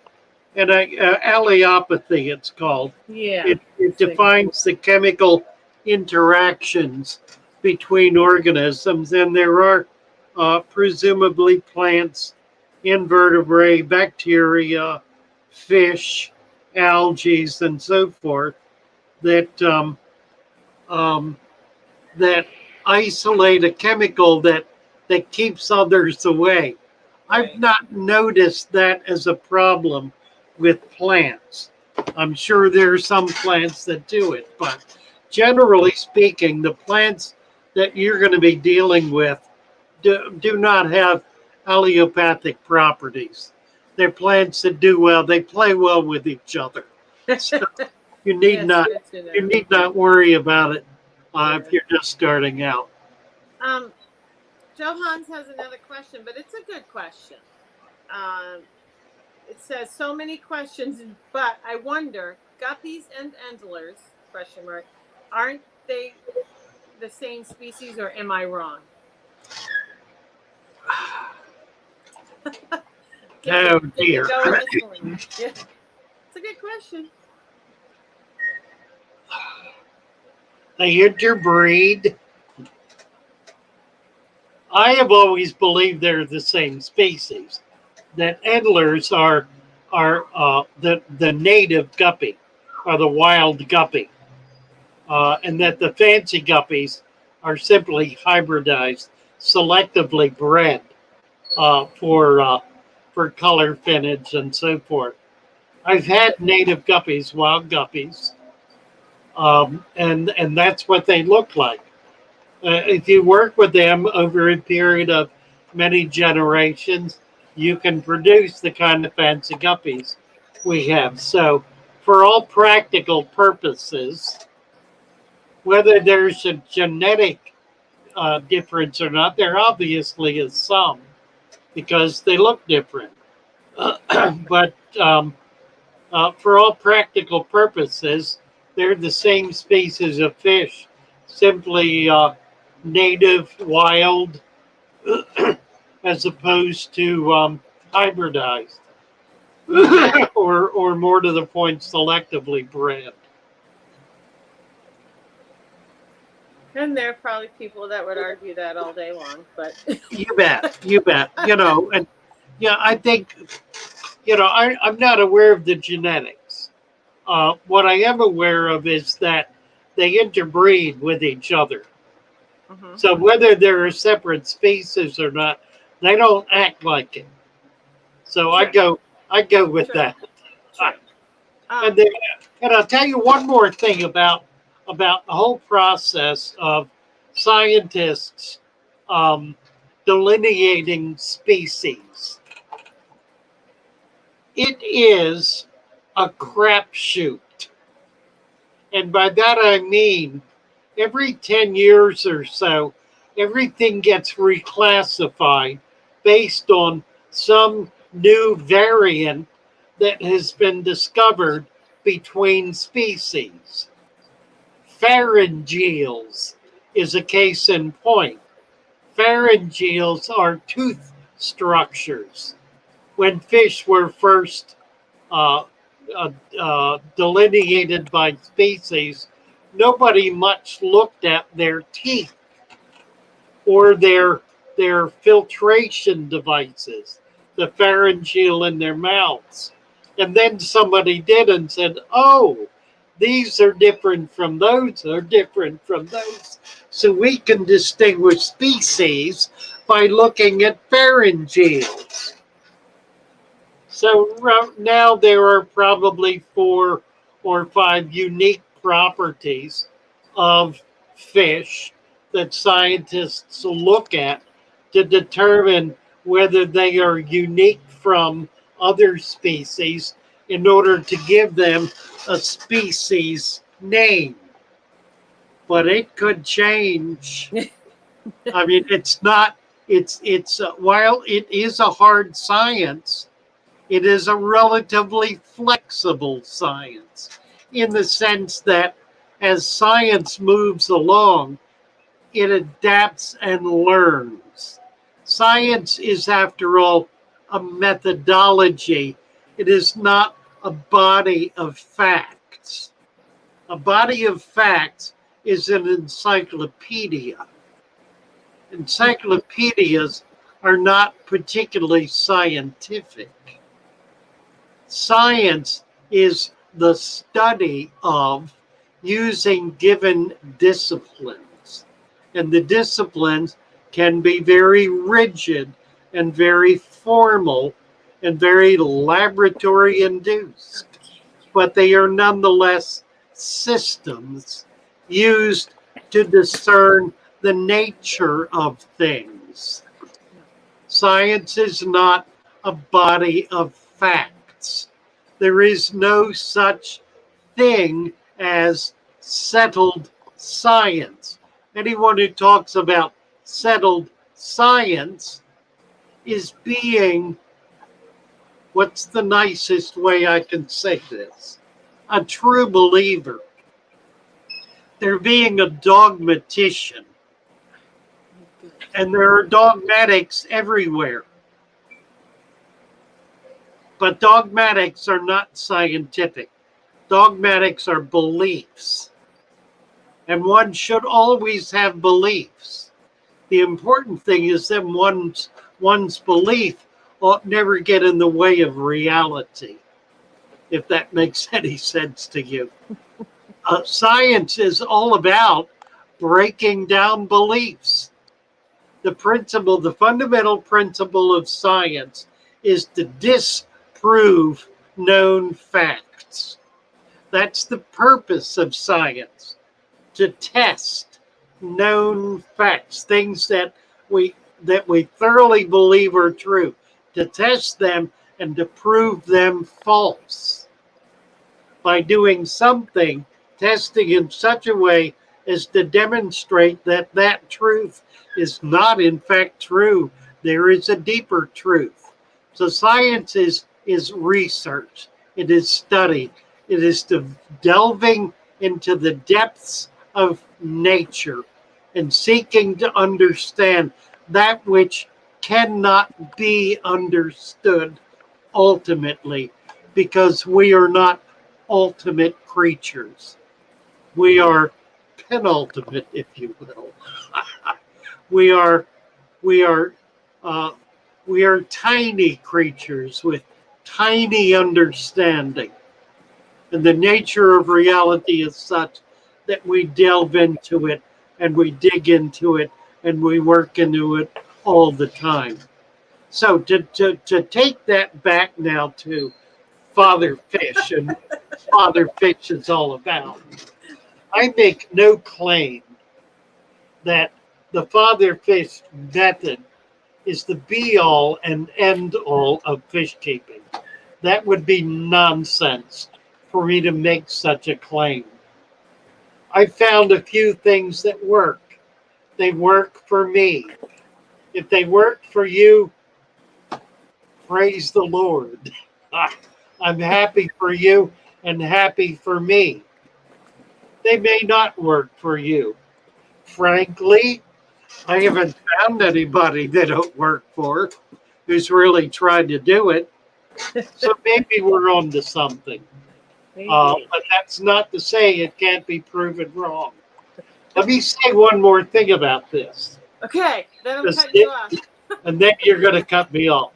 and allelopathy, it's called. Yeah. It defines the chemical interactions between organisms, and there are presumably plants, invertebrate, bacteria, fish, algae, and so forth that um, that isolate a chemical that keeps others away. I've Right. not noticed that as a problem with plants. I'm sure there are some plants that do it, but generally speaking, the plants that you're going to be dealing with do not have allelopathic properties. They're plants that do well. They play well with each other. So you need That's not good to you know. need not worry about it Yeah. if you're just starting out. Um, Joe Hans has another question, but it's a good question. Um, it says so many questions, but I wonder, guppies and endlers, question mark, aren't they the same species or am I wrong? Oh Get you dear. going this morning. Yeah, it's a good question. They interbreed. I have always believed they're the same species. That endlers are the native guppy, or the wild guppy, and that the fancy guppies are simply hybridized, selectively bred for color finnage and so forth. I've had native guppies, wild guppies, and that's what they look like. If you work with them over a period of many generations, you can produce the kind of fancy guppies we have. So, for all practical purposes, whether there's a genetic difference or not, there obviously is some because they look different. But for all practical purposes, they're the same species of fish, simply native, wild, as opposed to hybridized, Mm-hmm. or more to the point, selectively bred. And there are probably people that would argue that all day long, but You bet, you bet. And yeah, I think I'm not aware of the genetics. What I am aware of is that they interbreed with each other. Mhm. So whether they're a separate species or not, they don't act like it. So True. I go with True. that. True. And then, and I'll tell you one more thing about the whole process of scientists um, delineating species. It is a crapshoot, and by that I mean every 10 years or so, everything gets reclassified based on some new variant that has been discovered between species. Pharyngeals is a case in point. Pharyngeals are tooth structures. When fish were first uh, delineated by species, nobody much looked at their teeth or their filtration devices, the pharyngeal in their mouths. And then somebody did and said, "Oh, these are different from those, are different from those." So we can distinguish species by looking at pharyngeals. So now there are probably 4 or 5 unique properties of fish that scientists look at to determine whether they are unique from other species in order to give them a species name. But it could change. I mean, it's not, it's while it is a hard science, it is a relatively flexible science in the sense that as science moves along, it adapts and learns. Science is, after all, a methodology. It is not a body of facts. A body of facts is an encyclopedia. Encyclopedias are not particularly scientific. Science is the study of using given disciplines. And the disciplines can be very rigid and very formal and very laboratory induced, but they are nonetheless systems used to discern the nature of things. Science is not a body of facts. There is no such thing as settled science. Anyone who talks about settled science is being, what's the nicest way I can say this? A true believer. They're being a dogmatician. And there are dogmatics everywhere. But dogmatics are not scientific. Dogmatics are beliefs. And one should always have beliefs. The important thing is that one's belief ought never get in the way of reality, if that makes any sense to you. Science is all about breaking down beliefs. The fundamental principle of science is to disprove known facts. That's the purpose of science, to test known facts, things that we thoroughly believe are true, to test them and to prove them false by doing something, testing in such a way as to demonstrate that that truth is not in fact true. There is a deeper truth. So science is research. It is study. It is delving into the depths of nature and seeking to understand that which cannot be understood ultimately, because we are not ultimate creatures. We are penultimate, if you will. we are we are uh, we are tiny creatures with tiny understanding, and the nature of reality is such that we delve into it and we dig into it and we work into it all the time. So to take that back now to Father Fish and Father Fish is all about, I make no claim that the Father Fish method is the be all and end all of fish keeping. That would be nonsense for me to make such a claim. I found a few things that work. They work for me. If they work for you, praise the Lord. I'm happy for you and happy for me. They may not work for you. Frankly, I haven't found anybody that it worked for who's really tried to do it. So maybe we're on to something. Maybe. But that's not to say it can't be proven wrong. Let me say one more thing about this. Okay, then I'm Just cutting you off. And then you're going to cut me off.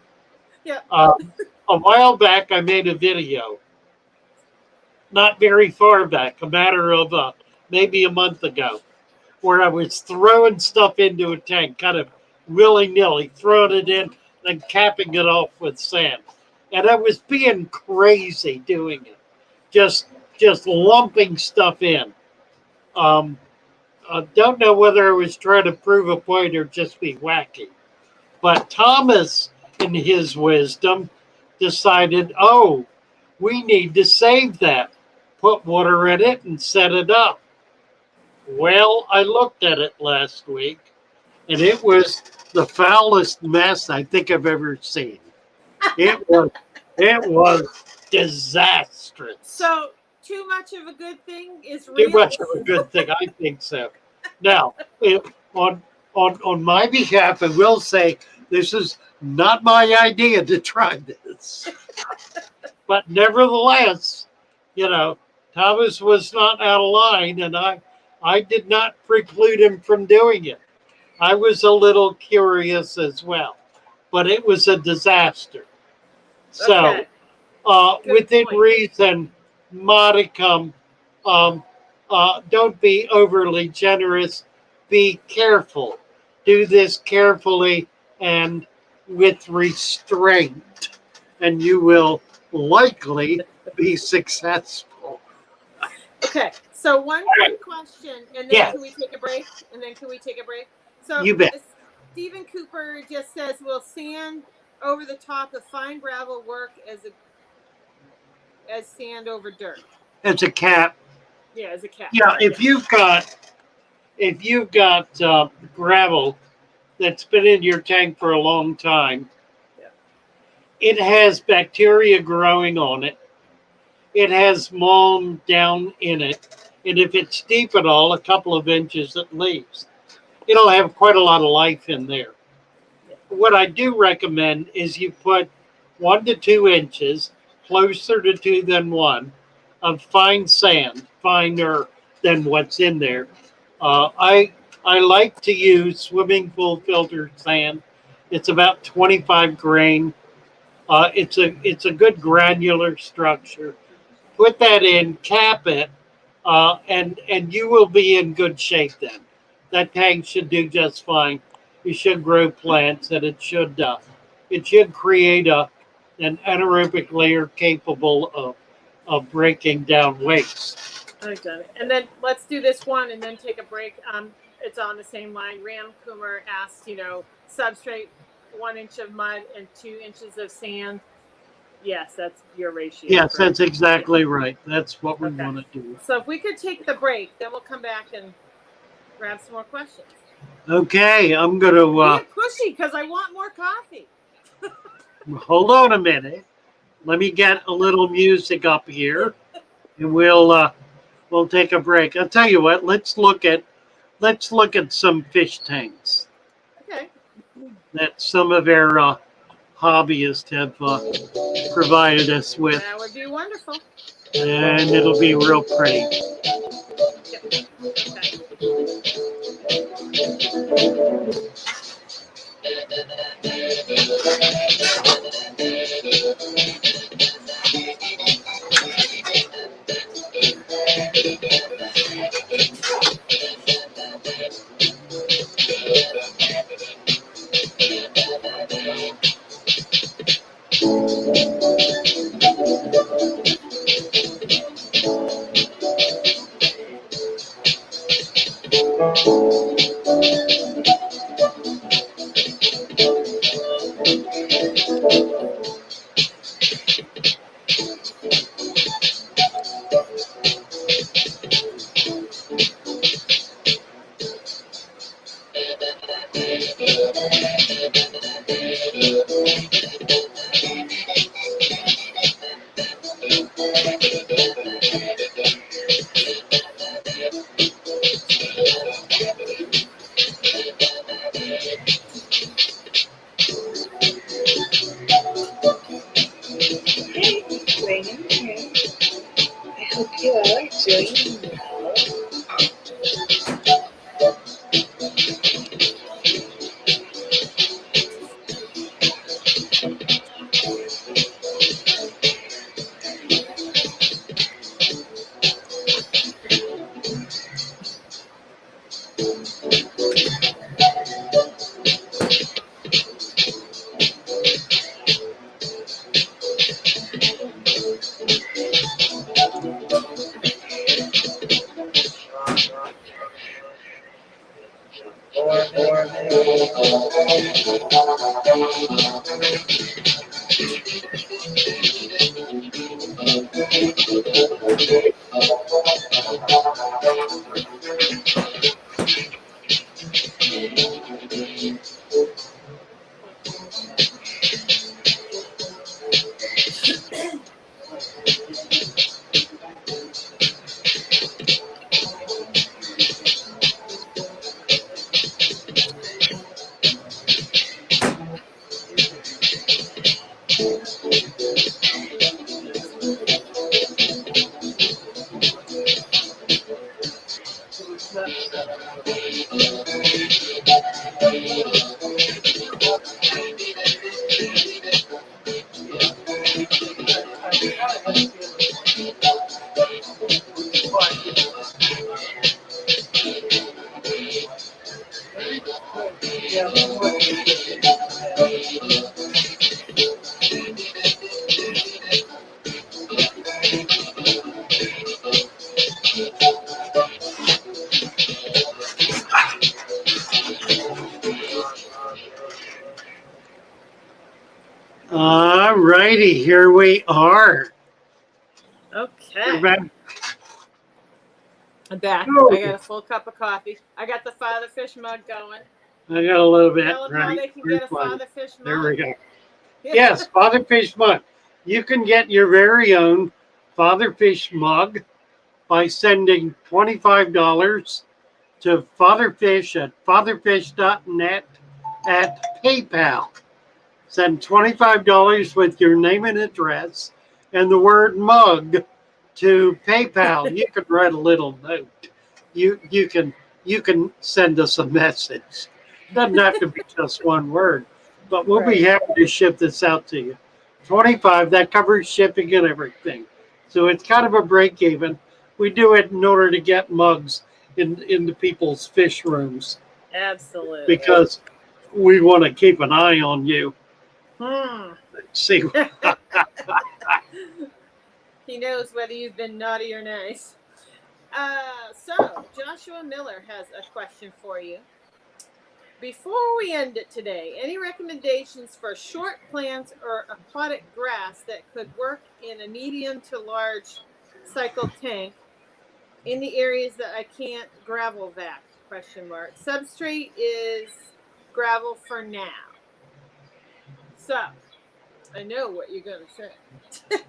Yeah. A while back, I made a video. Not very far back, a matter of maybe a month ago, where I was throwing stuff into a tank, kind of willy-nilly, throwing it in, then capping it off with sand. And I was being crazy doing it, just lumping stuff in. I don't know whether I was trying to prove a point or just be wacky. But Thomas, in his wisdom, decided, oh, we need to save that. Put water in it and set it up. Well, I looked at it last week, and it was the foulest mess I think I've ever seen. It was disastrous. So, too much of a good thing is Too real. much of a good thing, I think so. Now, on my behalf, I will say this is not my idea to try this. But nevertheless, Thomas was not out of line, and I did not preclude him from doing it. I was a little curious as well, but it was a disaster. So, Okay. Good within point. reason, modicum, don't be overly generous. Be careful. Do this carefully and with restraint, and you will likely be successful. Okay, so one quick question, and then Yes. can we take a break? So You bet. Stephen Cooper just says, "Will sand over the top of fine gravel work as sand over dirt?" As a cap. Yeah, as a cap. Yeah, if you've got gravel that's been in your tank for a long time, it has bacteria growing on it. It has mold down in it. And if it's deep at all, a couple of inches at least, it'll have quite a lot of life in there. What I do recommend is you put 1 to 2 inches, closer to 2 than 1, of fine sand, finer than what's in there. I like to use swimming pool filter sand. It's about 25 grain. It's a good granular structure. Put that in, cap it, and you will be in good shape then. That tank should do just fine. You should grow plants, and it should create an anaerobic layer capable of breaking down waste. I've done it. And then let's do this one and then take a break. It's on the same line. Ram Kumar asked, substrate 1 inch of mud and 2 inches of sand. Yes, that's your ratio. Yes, that's exactly right. That's what we Okay. want to do. So if we could take the break, then we'll come back and grab some more questions. Okay, I'm going to Be pushy because I want more coffee. hold on a minute. Let me get a little music up here, and we'll take a break. I'll tell you what. Let's look at some fish tanks Okay. that some of our hobbyists have provided us with, That would be wonderful. and it'll be real pretty. Yep. Okay. Hey, Raymond. Hey. I hope you all are doing well. All righty, here we are. We're Okay. back. I'm back. Oh. I got a full cup of coffee. I got the Father Fish mug going. I got a little bit. Tell them how Right. they can get a Where's mine? Father Fish mug. There we go. Yes, Father Fish mug. You can get your very own Father Fish mug by sending $25 to fatherfish at fatherfish.net at PayPal. Send $25 with your name and address and the word mug to PayPal. You can write a little note. You can send us a message. Doesn't have to be just one word, but we'll be happy to ship this out to you. 25, that covers shipping and everything. So it's kind of a break even. We do it in order to get mugs into people's fish rooms Absolutely. because we want to keep an eye on you. See, He knows whether you've been naughty or nice. So, Joshua Miller has a question for you. Before we end it today, any recommendations for short plants or aquatic grass that could work in a medium to large cycle tank in the areas that I can't gravel vac? Substrate is gravel for now. So, I know what you're going to say.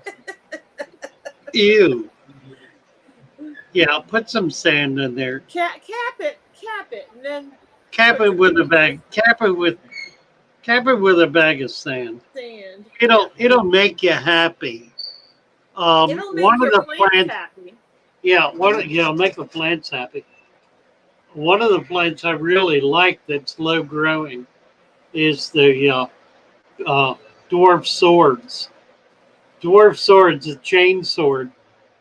ew. Yeah, put some sand in there. Cap it, and then Cap it with a bag. Cap it with a bag of sand. sand. It'll make you happy. It'll make one your of the plants happy. make the plants happy. One of the plants I really like that's low growing is the dwarf swords. Dwarf swords, a chain sword.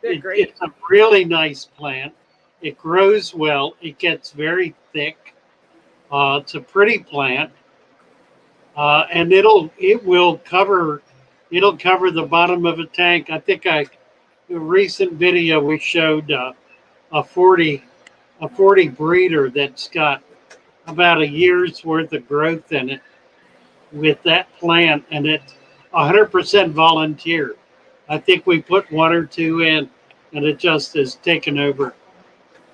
They're great. It's a really nice plant. It grows well. It gets very thick. It's a pretty plant, and it'll cover the bottom of a tank. I think the recent video we showed a 40 a 40 breeder that's got about a year's worth of growth in it with that plant, and it's 100% volunteer. I think we put one or two in, and it just has taken over,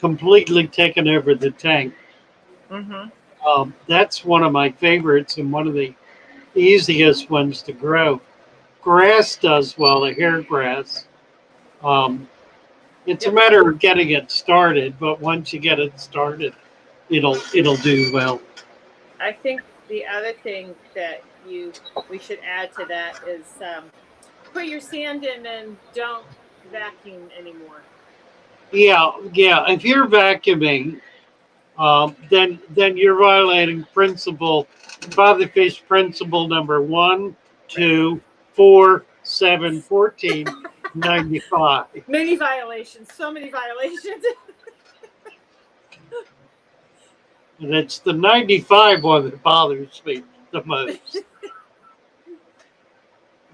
completely taken over the tank. Mm-hmm. That's one of my favorites and one of the easiest ones to grow. Grass does well, the hair grass. Um, it's a Yep. matter of getting it started, but once you get it started, it'll do well. I think the other thing that we should add to that is put your sand in and don't vacuum anymore. Yeah, yeah. If you're vacuuming, then you're violating principle, father fish principle number 1, 2, 4, 7, 14, 95. Many violations, so many violations. And it's the 95 one that bothers me the most.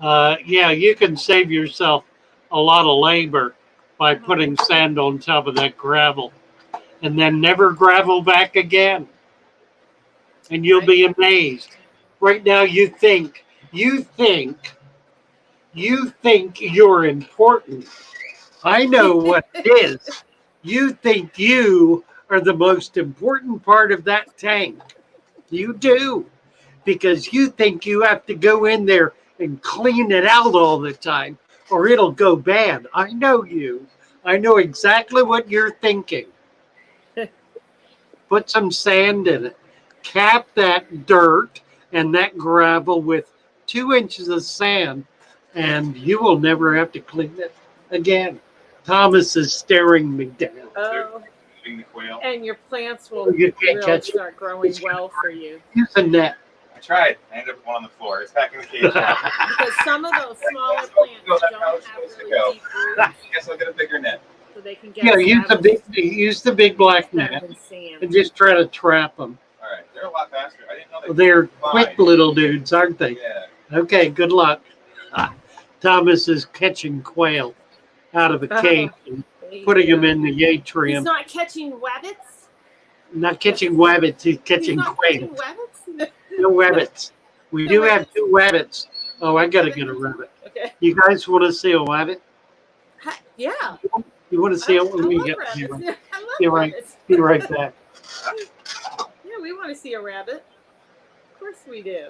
Yeah, you can save yourself a lot of labor by putting sand on top of that gravel and then never gravel back again. And you'll be amazed. Right now you think you're important. I know what it is. You think you are the most important part of that tank. You do. Because you think you have to go in there and clean it out all the time or it'll go bad. I know you. I know exactly what you're thinking. Put some sand in it. Cap that dirt and that gravel with 2 inches of sand, and you will never have to clean it again. Thomas is staring me down. Oh, Eating the quail. and your plants will You can't really catch it. start growing well for you. Use a net. I tried. I ended up with one on the floor. It's back in the cage. Because some of those smaller plants don't have really deep roots, I guess I'll get a bigger net. so they can get Yeah, use the big black better net than sand. and just try to trap them. All right, they're a lot faster. I didn't know they. They're could fly. quick little dudes, aren't they? Yeah. Okay, good luck. Thomas is catching quail out of a cage and putting them in the He's atrium. not catching wabbits. Not catching wabbits, he's He's catching not quail. catching wabbits. No wabbits. We No do have rabbits. 2 wabbits. Oh, I gotta get a rabbit. Okay. You guys want to see a wabbit? Yeah. You want to see I it? Let love me rabbits. get. I love You're right. rabbits. Be right back. Yeah, we want to see a rabbit. Of course we do.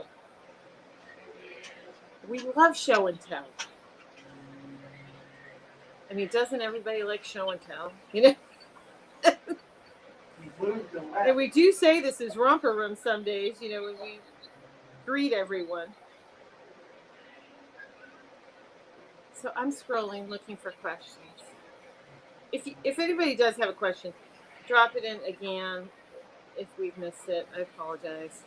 We love show and tell. I mean, doesn't everybody like show and tell? You know? And we do say this is romper room some days, you know, when we greet everyone. So I'm scrolling looking for questions. If anybody does have a question, drop it in again. If we've missed it, I apologize.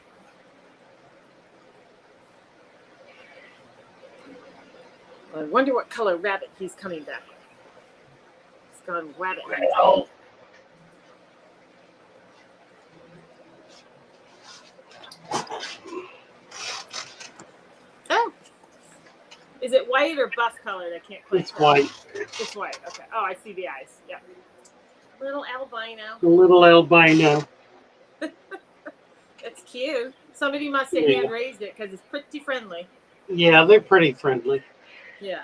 I wonder what color rabbit he's coming back with. He's gone rabbit. Oh. Oh, is it white or buff colored? I can't quite It's tell. white. It's white. Okay. Oh, I see the eyes. Yeah. Little albino. A little albino. It's cute. Somebody must have Yeah. hand raised it because it's pretty friendly. Yeah, they're pretty friendly. Yeah.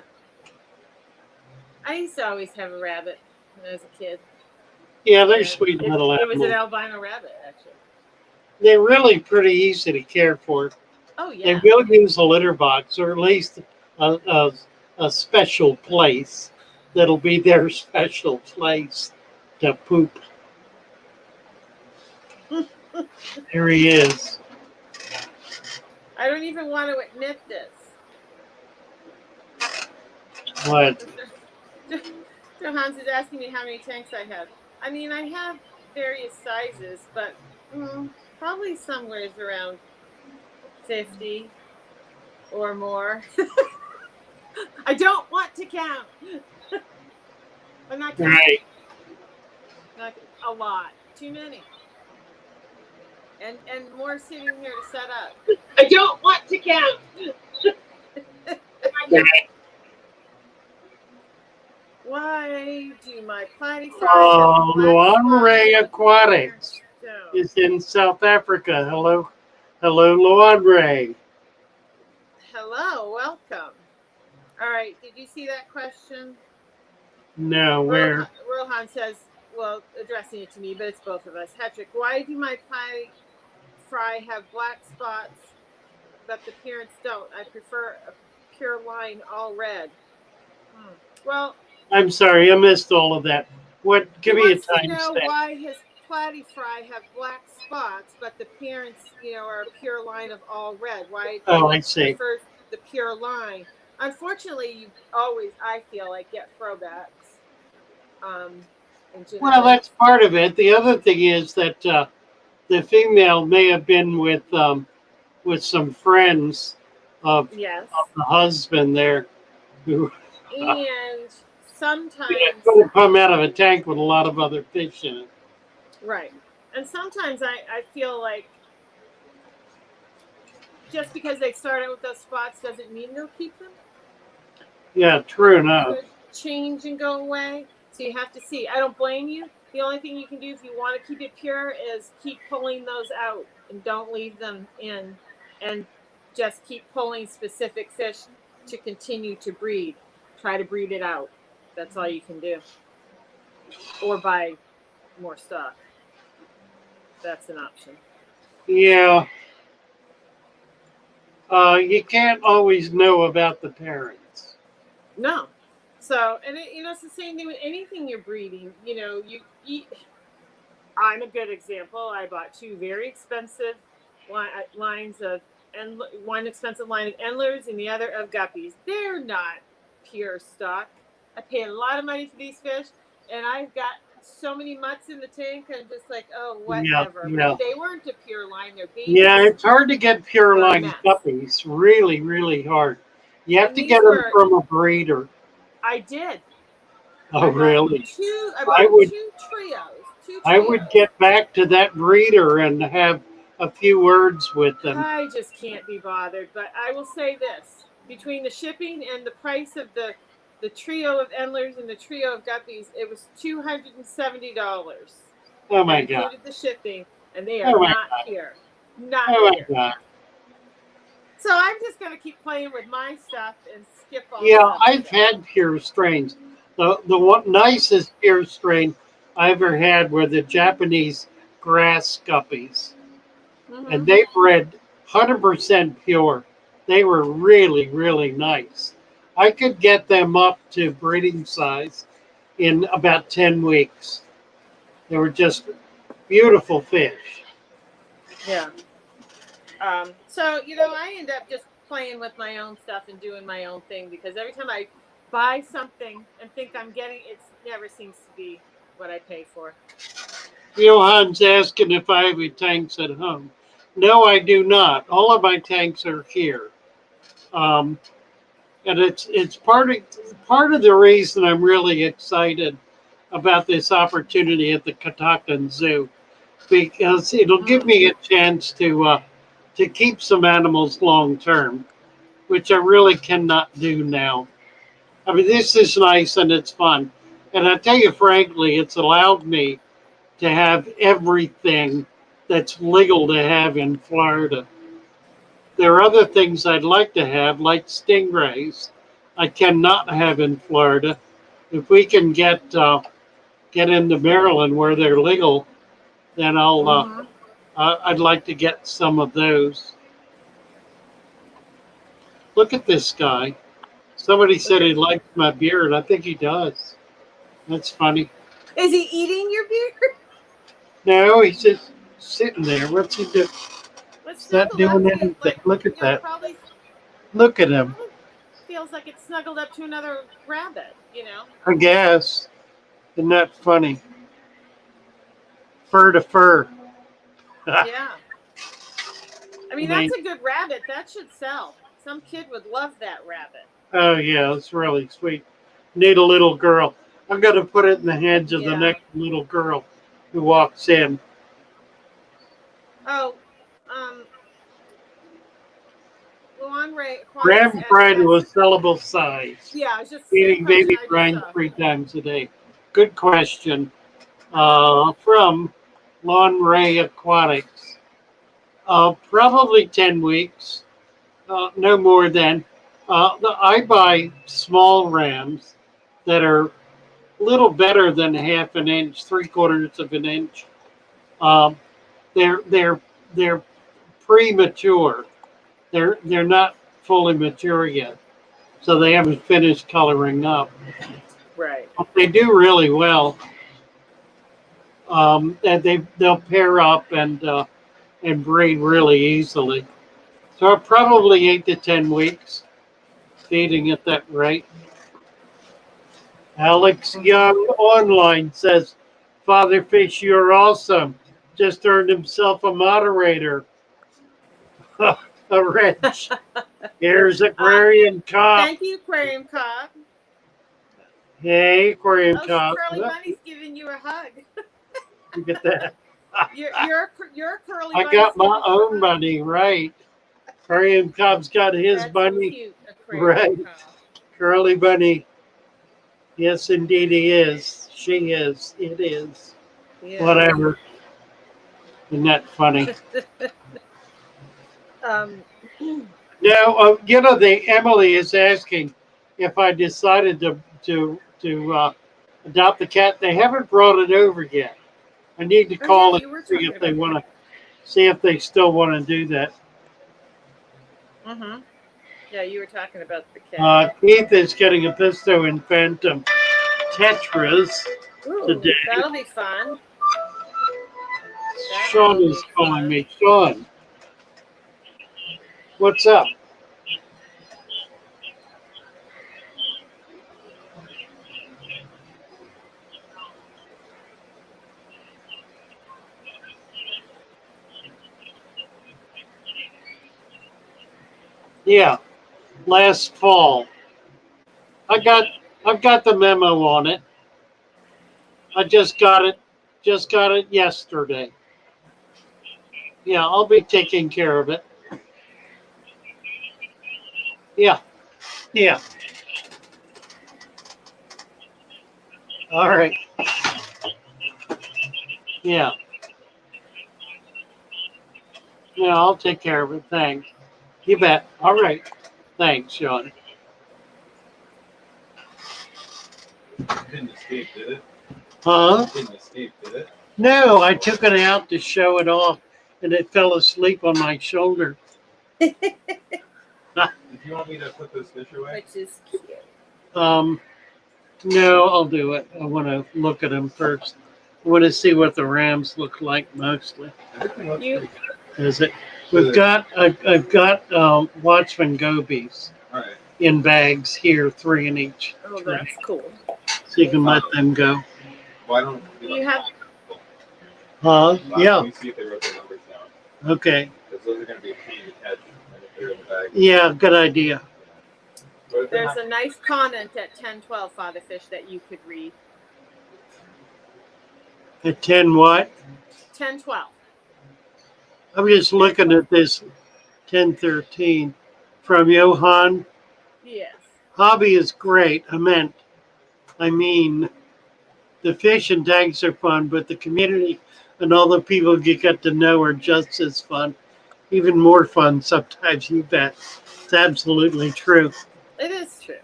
I used to always have a rabbit when I was a kid. Yeah, they're And sweet little it was an animals. albino rabbit, actually. They're really pretty easy to care for. Oh, They yeah. will use a litter box or at least a special place that'll be their special place to poop. There he is. I don't even want to admit this. What? So Hans is asking me how many tanks I have. I mean, I have various sizes, but probably somewhere around 50 or more. I don't want to count. I'm not counting. Right. Not a lot. Too many. And more sitting here to set up. I don't want to count. Well, Why do my platy fries have black Luanre spots? Aquatics is in South Africa. Hello, Luanre. Hello, welcome. All right, did you see that question? No, where? Rohan says, well, addressing it to me, but it's both of us. Hetrick, why do my pie fry have black spots, but the parents don't? I prefer a pure line, all red. Well, I'm sorry, I missed all of that. What? Give he me a wants to know timestamp. why his platy fry have black spots, but the parents, are a pure line of all red. Why Oh, he I see. prefers the pure line. Unfortunately, you always, I feel like, get throwbacks. In Well, genetics. that's part of it. The other thing is that the female may have been with some friends of Yes. the husband there who And sometimes, could have come out of a tank with a lot of other fish in it. right. And sometimes I feel like just because they start out with those spots doesn't mean they'll keep them. Yeah, true enough. Could change and go away. So you have to see. I don't blame you. The only thing you can do if you want to keep it pure is keep pulling those out and don't leave them in, and just keep pulling specific fish to continue to breed. Try to breed it out. That's all you can do. Or buy more stock. That's an option. Yeah, you can't always know about the parents. No. So, and it's the same thing with anything you're breeding. You eat. I'm a good example. I bought two very expensive lines of, and one expensive line of endlers and the other of guppies. They're not pure stock. I paid a lot of money for these fish, and I've got so many mutts in the tank. I'm just like, oh, Yeah, whatever. yeah. But they weren't a pure line. They're babies. Yeah, it's hard to get pure They're a line mess. guppies. Really, really hard. You have And to these get them were, from a breeder. I did. Oh, really? I I bought would two trios. I would get back to that breeder and have a few words with them. I just can't be bothered. But I will say this: between the shipping and the price of the trio of endlers and the trio of guppies, it was $270. Oh my That god. included the shipping, and they are Oh my not god. here. Not Oh my here. god. So I'm just gonna keep playing with my stuff and skip all Yeah, this other I've stuff. had pure strains. The one nicest pure strain I ever had were the Japanese grass guppies. And they bred 100% pure. They were really, really nice. I could get them up to breeding size in about 10 weeks. They were just beautiful fish. Yeah. So I end up just playing with my own stuff and doing my own thing, because every time I buy something and think I'm getting, it never seems to be what I pay for. Johan's asking if I have any tanks at home. No, I do not. All of my tanks are here. Um, and it's part of the reason I'm really excited about this opportunity at the Catoctin Zoo, because it'll give me a chance to keep some animals long term, which I really cannot do now. I mean, this is nice and it's fun, and I tell you frankly, it's allowed me to have everything that's legal to have in Florida. There are other things I'd like to have, like stingrays. I cannot have in Florida. If we can get into Maryland where they're legal, then I'd like to get some of those. Look at this guy. Somebody said he likes my beard. I think he does. That's funny. Is he eating your beard? No, he's just sitting there. What's he do? It's He's not snuggled up doing to, anything. like, Look at that. probably Look at him. feels like it's snuggled up to another rabbit. I guess. Isn't that funny? Fur to fur. Yeah. I mean, that's a good rabbit. That should sell. Some kid would love that rabbit. Oh, yeah, it's really sweet. Need a little girl. I'm going to put it in the hands of the next little girl who walks in. Oh, Lawn Ray Aquatics. Ram fry to a sellable size. Yeah, it's just the same Feeding question baby I just brine saw. 3 times a day. Good question. From Lawn Ray Aquatics. Probably 10 weeks. No more than. I buy small rams that are a little better than half an inch, 3/4 of an inch. Um, they're premature. They're not fully mature yet, so they haven't finished coloring up. Right. But they do really well. And they'll pair up and breed really easily. So probably 8 to 10 weeks feeding at that rate. Alex Young online says, "Father Fish, you're awesome. Just earned himself a moderator." A wrench. Here's Aquarium Cop. Thank you, Aquarium Cop. Hey, Aquarium Oh, Cop. Curly Bunny's giving you a hug. Look at that. You're a Curly I Bunny. got my own bunny, right? Aquarium Cop's got his That's bunny. cute, Aquarium Right. Cop. Curly Bunny. Yes, indeed he is. She is. It is. Yeah. Whatever. Isn't that funny? Now, Emily is asking if I decided to adopt the cat. They haven't brought it over yet. I need to call you were and see talking if they about want to see if they still want to do that. Mm-hmm. Yeah, you were talking about the cat. Keith is getting a Pisto and Phantom Tetras Ooh, today. that'll be fun. Sean is calling me. Sean, what's up? Yeah, last fall. I've got the memo on it. I just got it yesterday. Yeah, I'll be taking care of it. Yeah, yeah. All right. Yeah. Yeah, I'll take care of it. Thanks. You bet. All right. Thanks, Sean. Didn't escape, did it? Huh? Didn't escape, did it? No, I took it out to show it off, and it fell asleep on my shoulder. Did you want me to put those fish away? Which is cute. No, I'll do it. I want to look at them first. I want to see what the rams look like mostly. Everything looks You- pretty good. Is it? I've got Watchman Guppies All right. in bags here, 3 in each Oh, tray, that's cool. so you can let them go. Why don't we You have- Huh? Yeah. Let me see if they wrote the numbers down. Okay. Because those are going to be a pain to catch if they're in the bag. Yeah, good idea. But if they're There's not- a nice comment at 10:12, Father Fish, that you could read. At 10 what? 10:12. I'm just looking at this 1013 from Johan. Yes. Hobby is great. I mean, the fish and tanks are fun, but the community and all the people you get to know are just as fun. Even more fun sometimes, you bet. It's absolutely true. It is true.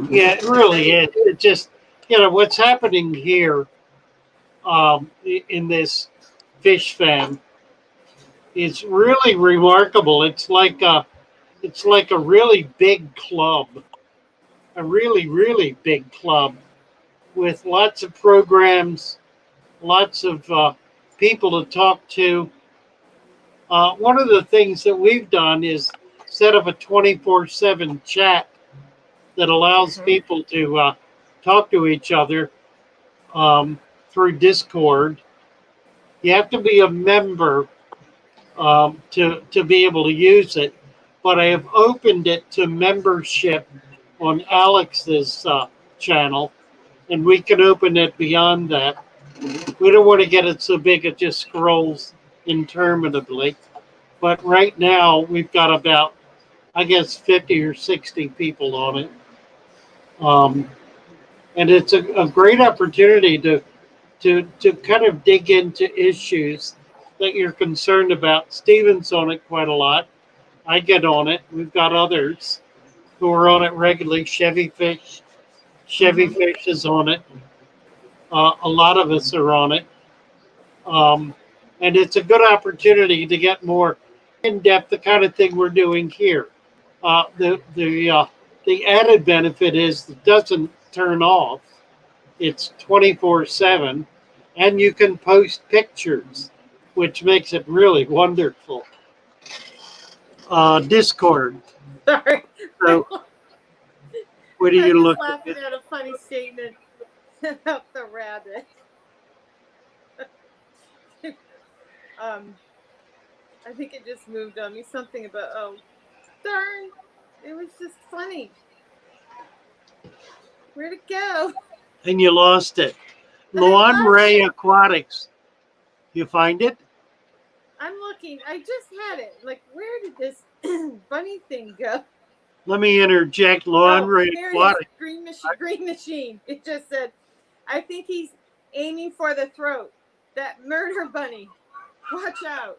Yeah, it really is. It just, what's happening here in this fish fam is really remarkable. It's like a really big club, a really, really big club with lots of programs, lots of people to talk to. One of the things that we've done is set up a 24/7 chat that allows people to talk to each other through Discord. You have to be a member to be able to use it, but I have opened it to membership on Alex's channel, and we can open it beyond that. We don't want to get it so big it just scrolls interminably. But right now we've got about I guess 50 or 60 people on it. Um, and it's a great opportunity to kind of dig into issues that you're concerned about. Steven's on it quite a lot. I get on it. We've got others who are on it regularly. Chevy Mhm. Fish is on it. A lot of us are on it. Um, and it's a good opportunity to get more in depth, the kind of thing we're doing here. The added benefit is it doesn't turn off. It's 24/7, and you can post pictures, which makes it really wonderful. Discord. Sorry. So what are I'm you just looking laughing at? at a funny statement about the rabbit. um, I think it just moved on me. Something about, oh, darn. It was just funny. Where'd it go? And you lost it. I Luan lost Ray it. Aquatics. You find it? I'm looking. I just had it. Like, where did this bunny thing go? Let me interject. Luan Oh, Ray there it is. Aquatics. Green machine. Green machine. It just said, I think he's aiming for the throat. That murder bunny. Watch out.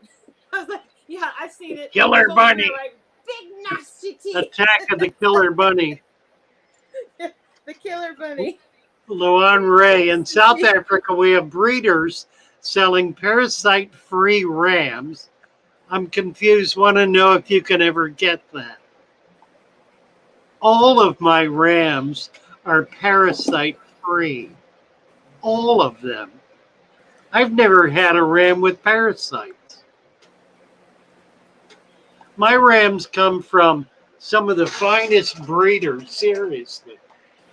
I was like, yeah, I've seen it. Killer He's holding Bunny. out like big nasty teeth. Attack of the Killer Bunny. The killer bunny. Luan Ray. In South Africa, we have breeders selling parasite-free rams. I'm confused. Want to know if you can ever get that. All of my rams are parasite-free. All of them. I've never had a ram with parasites. My rams come from some of the finest breeders, seriously.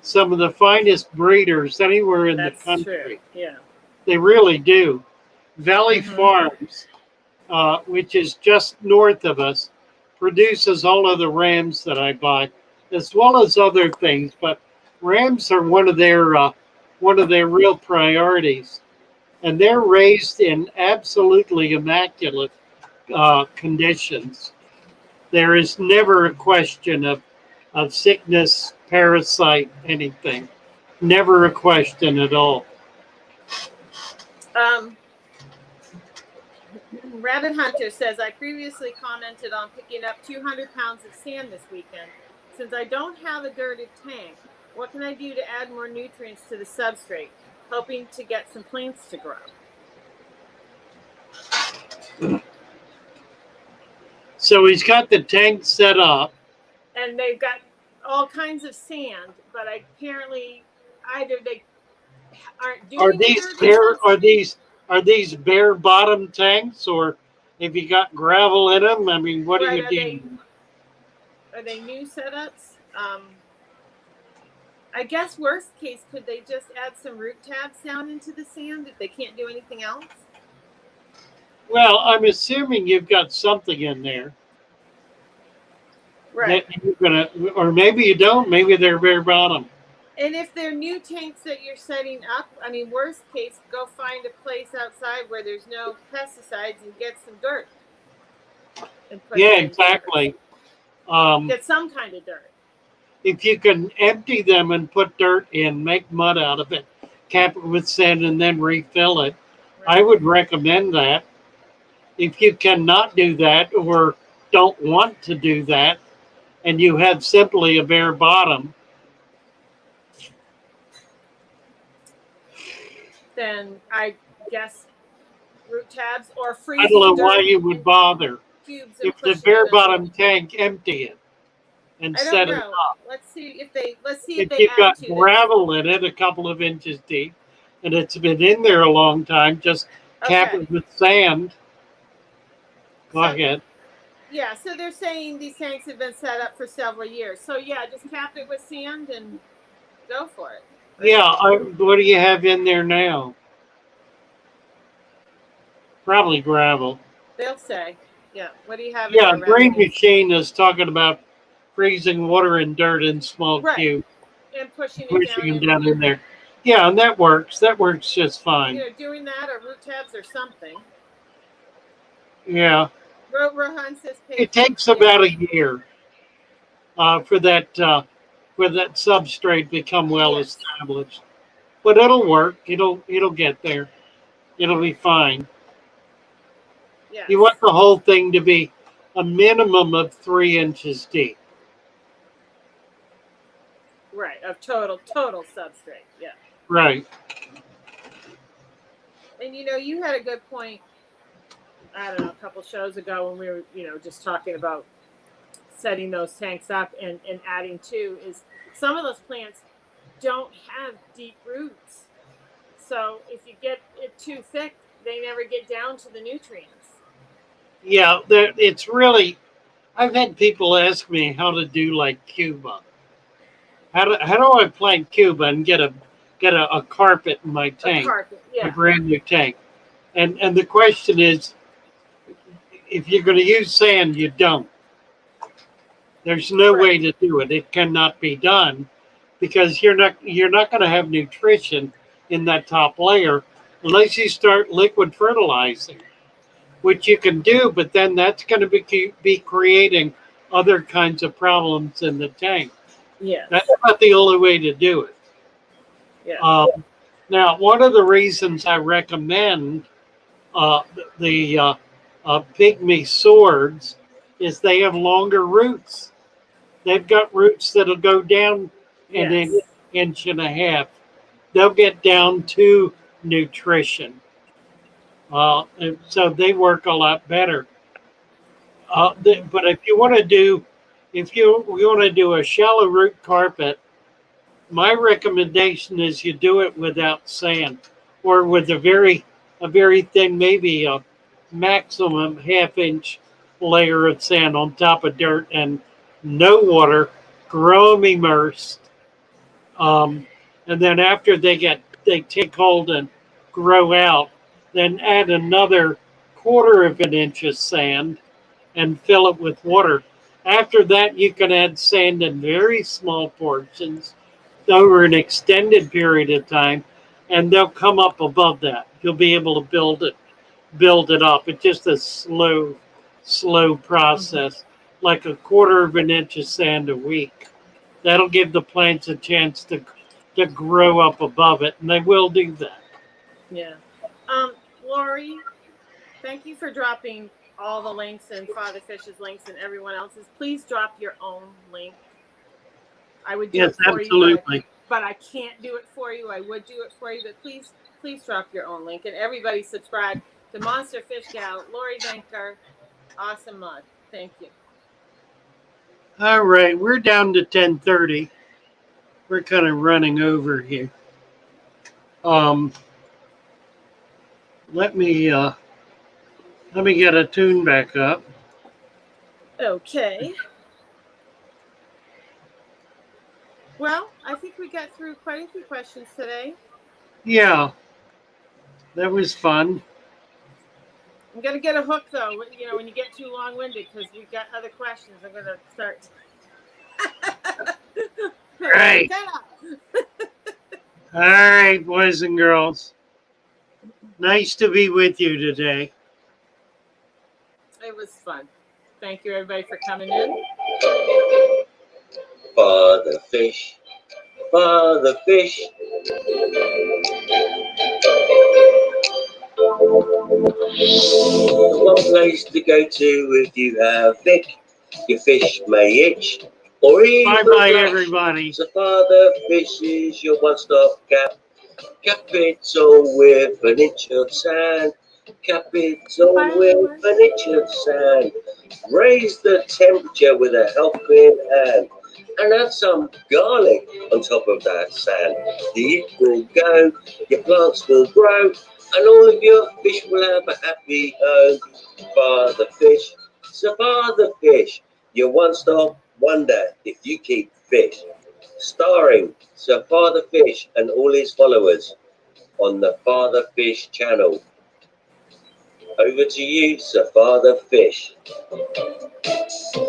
Some of the finest breeders anywhere in the That's country. true. Yeah. They really do. Valley Mhm. Farms, which is just north of us, produces all of the rams that I buy, as well as other things. But rams are one of their real priorities, and they're raised in absolutely immaculate conditions. There is never a question of sickness, parasite, anything. Never a question at all. Um, Rabbit Hunter says, I previously commented on picking up 200 pounds of sand this weekend. Since I don't have a dirted tank, what can I do to add more nutrients to the substrate? Hoping to get some plants to grow. So he's got the tank set up. And they've got all kinds of sand, but apparently either they aren't Are doing the these dirt or bare? something. Are these bare bottom tanks, or have you got gravel in them? I mean, what are Right? you doing? Are they new setups? I guess worst case, could they just add some root tabs down into the sand if they can't do anything else? Well, I'm assuming you've got something in there Right. that you're gonna, or maybe you don't. Maybe they're bare bottom. And if they're new tanks that you're setting up, I mean, worst case, go find a place outside where there's no pesticides and get some dirt and put Yeah, them in first. exactly. Get some kind of dirt. If you can empty them and put dirt in, make mud out of it, cap it with sand, and then refill it, I Right. would recommend that. If you cannot do that or don't want to do that, and you have simply a bare bottom, Then I guess root tabs or I freezing don't know dirt why you would bother. cubes and If the pushing bare it under. bottom tank, empty it and I don't set it know. up. Let's see if they If add you've got to this. gravel in it, a couple of inches deep, and it's been in there a long time, just cap Okay. it with sand. Go So, ahead. yeah, so they're saying these tanks have been set up for several years. So yeah, just cap it with sand and go for it. Right? Yeah, what do you have in there now? Probably gravel. They'll say. Yeah. What do you have in Yeah, there, Green Rabbit? Machine is talking about freezing water and dirt in small Right. cubes, And pushing it pushing down them in. down in there. Yeah, and that works. That works just fine. Doing that or root tabs or something. Yeah, Rohan says it takes about a year. for that substrate become well Yes. established. But it'll work. It'll get there. It'll be fine. Yes. You want the whole thing to be a minimum of 3 inches deep. Right. Of total substrate. Yeah. Right. And you had a good point. I don't know, a couple shows ago when we were, just talking about setting those tanks up and adding to is some of those plants don't have deep roots. So if you get it too thick, they never get down to the nutrients. Yeah, it's really. I've had people ask me how to do like Cuba. How do I plant Cuba and get a carpet in my A tank, carpet, a yeah. brand new tank? And the question is, if you're going to use sand, you don't. There's no way to do it. It cannot be done because you're not going to have nutrition in that top layer unless you start liquid fertilizing, which you can do, but then that's going to be creating other kinds of problems in the tank. Yes. That's not the only way to do it. Yeah. Now, one of the reasons I recommend the pygmy swords is they have longer roots. They've got roots that'll go down an inch and a half. They'll get down to nutrition. And so they work a lot better. But if you want to do a shallow root carpet, my recommendation is you do it without sand or with a very thin, maybe a maximum half-inch layer of sand on top of dirt and no water. Grow them immersed, and then after they take hold and grow out, then add another quarter of an inch of sand and fill it with water. After that, you can add sand in very small portions over an extended period of time, and they'll come up above that. You'll be able to build it up. It's just a slow process, like a quarter of an inch of sand a week. That'll give the plants a chance to grow up above it, and they will do that. Yeah. Lori, thank you for dropping all the links and Father Fish's links and everyone else's. Please drop your own link. I would do it for absolutely. you, but I can't do it for you. I would do it for you, but please drop your own link. And everybody subscribe to Monster Fish Gal, Lori Denker, Awesome Mud. Thank you. All right, we're down to 10:30. We're kind of running over here. Let me get a tune back up. Okay. Well, I think we got through quite a few questions today. Yeah, that was fun. I'm gonna get a hook though. When you get too long-winded, because we've got other questions. I'm gonna start. Right. All right, boys and girls. Nice to be with you today. It was fun. Thank you, everybody, for coming in. Father fish, Father fish. One place to go to if you have thick. Your fish may itch or even Bye-bye, flash. everybody. So Father Fish is your one-stop cap. Capital with an inch of sand. Capital with an inch of sand. Raise the temperature with a helping hand. And add some garlic on top of that sand. The heat will go, your plants will grow, and all of your fish will have a happy home. Father Fish, so Father Fish, your one-stop wonder if you keep fish. Starring Sir Father Fish and all his followers on the Father Fish channel. Over to you, Sir Father Fish.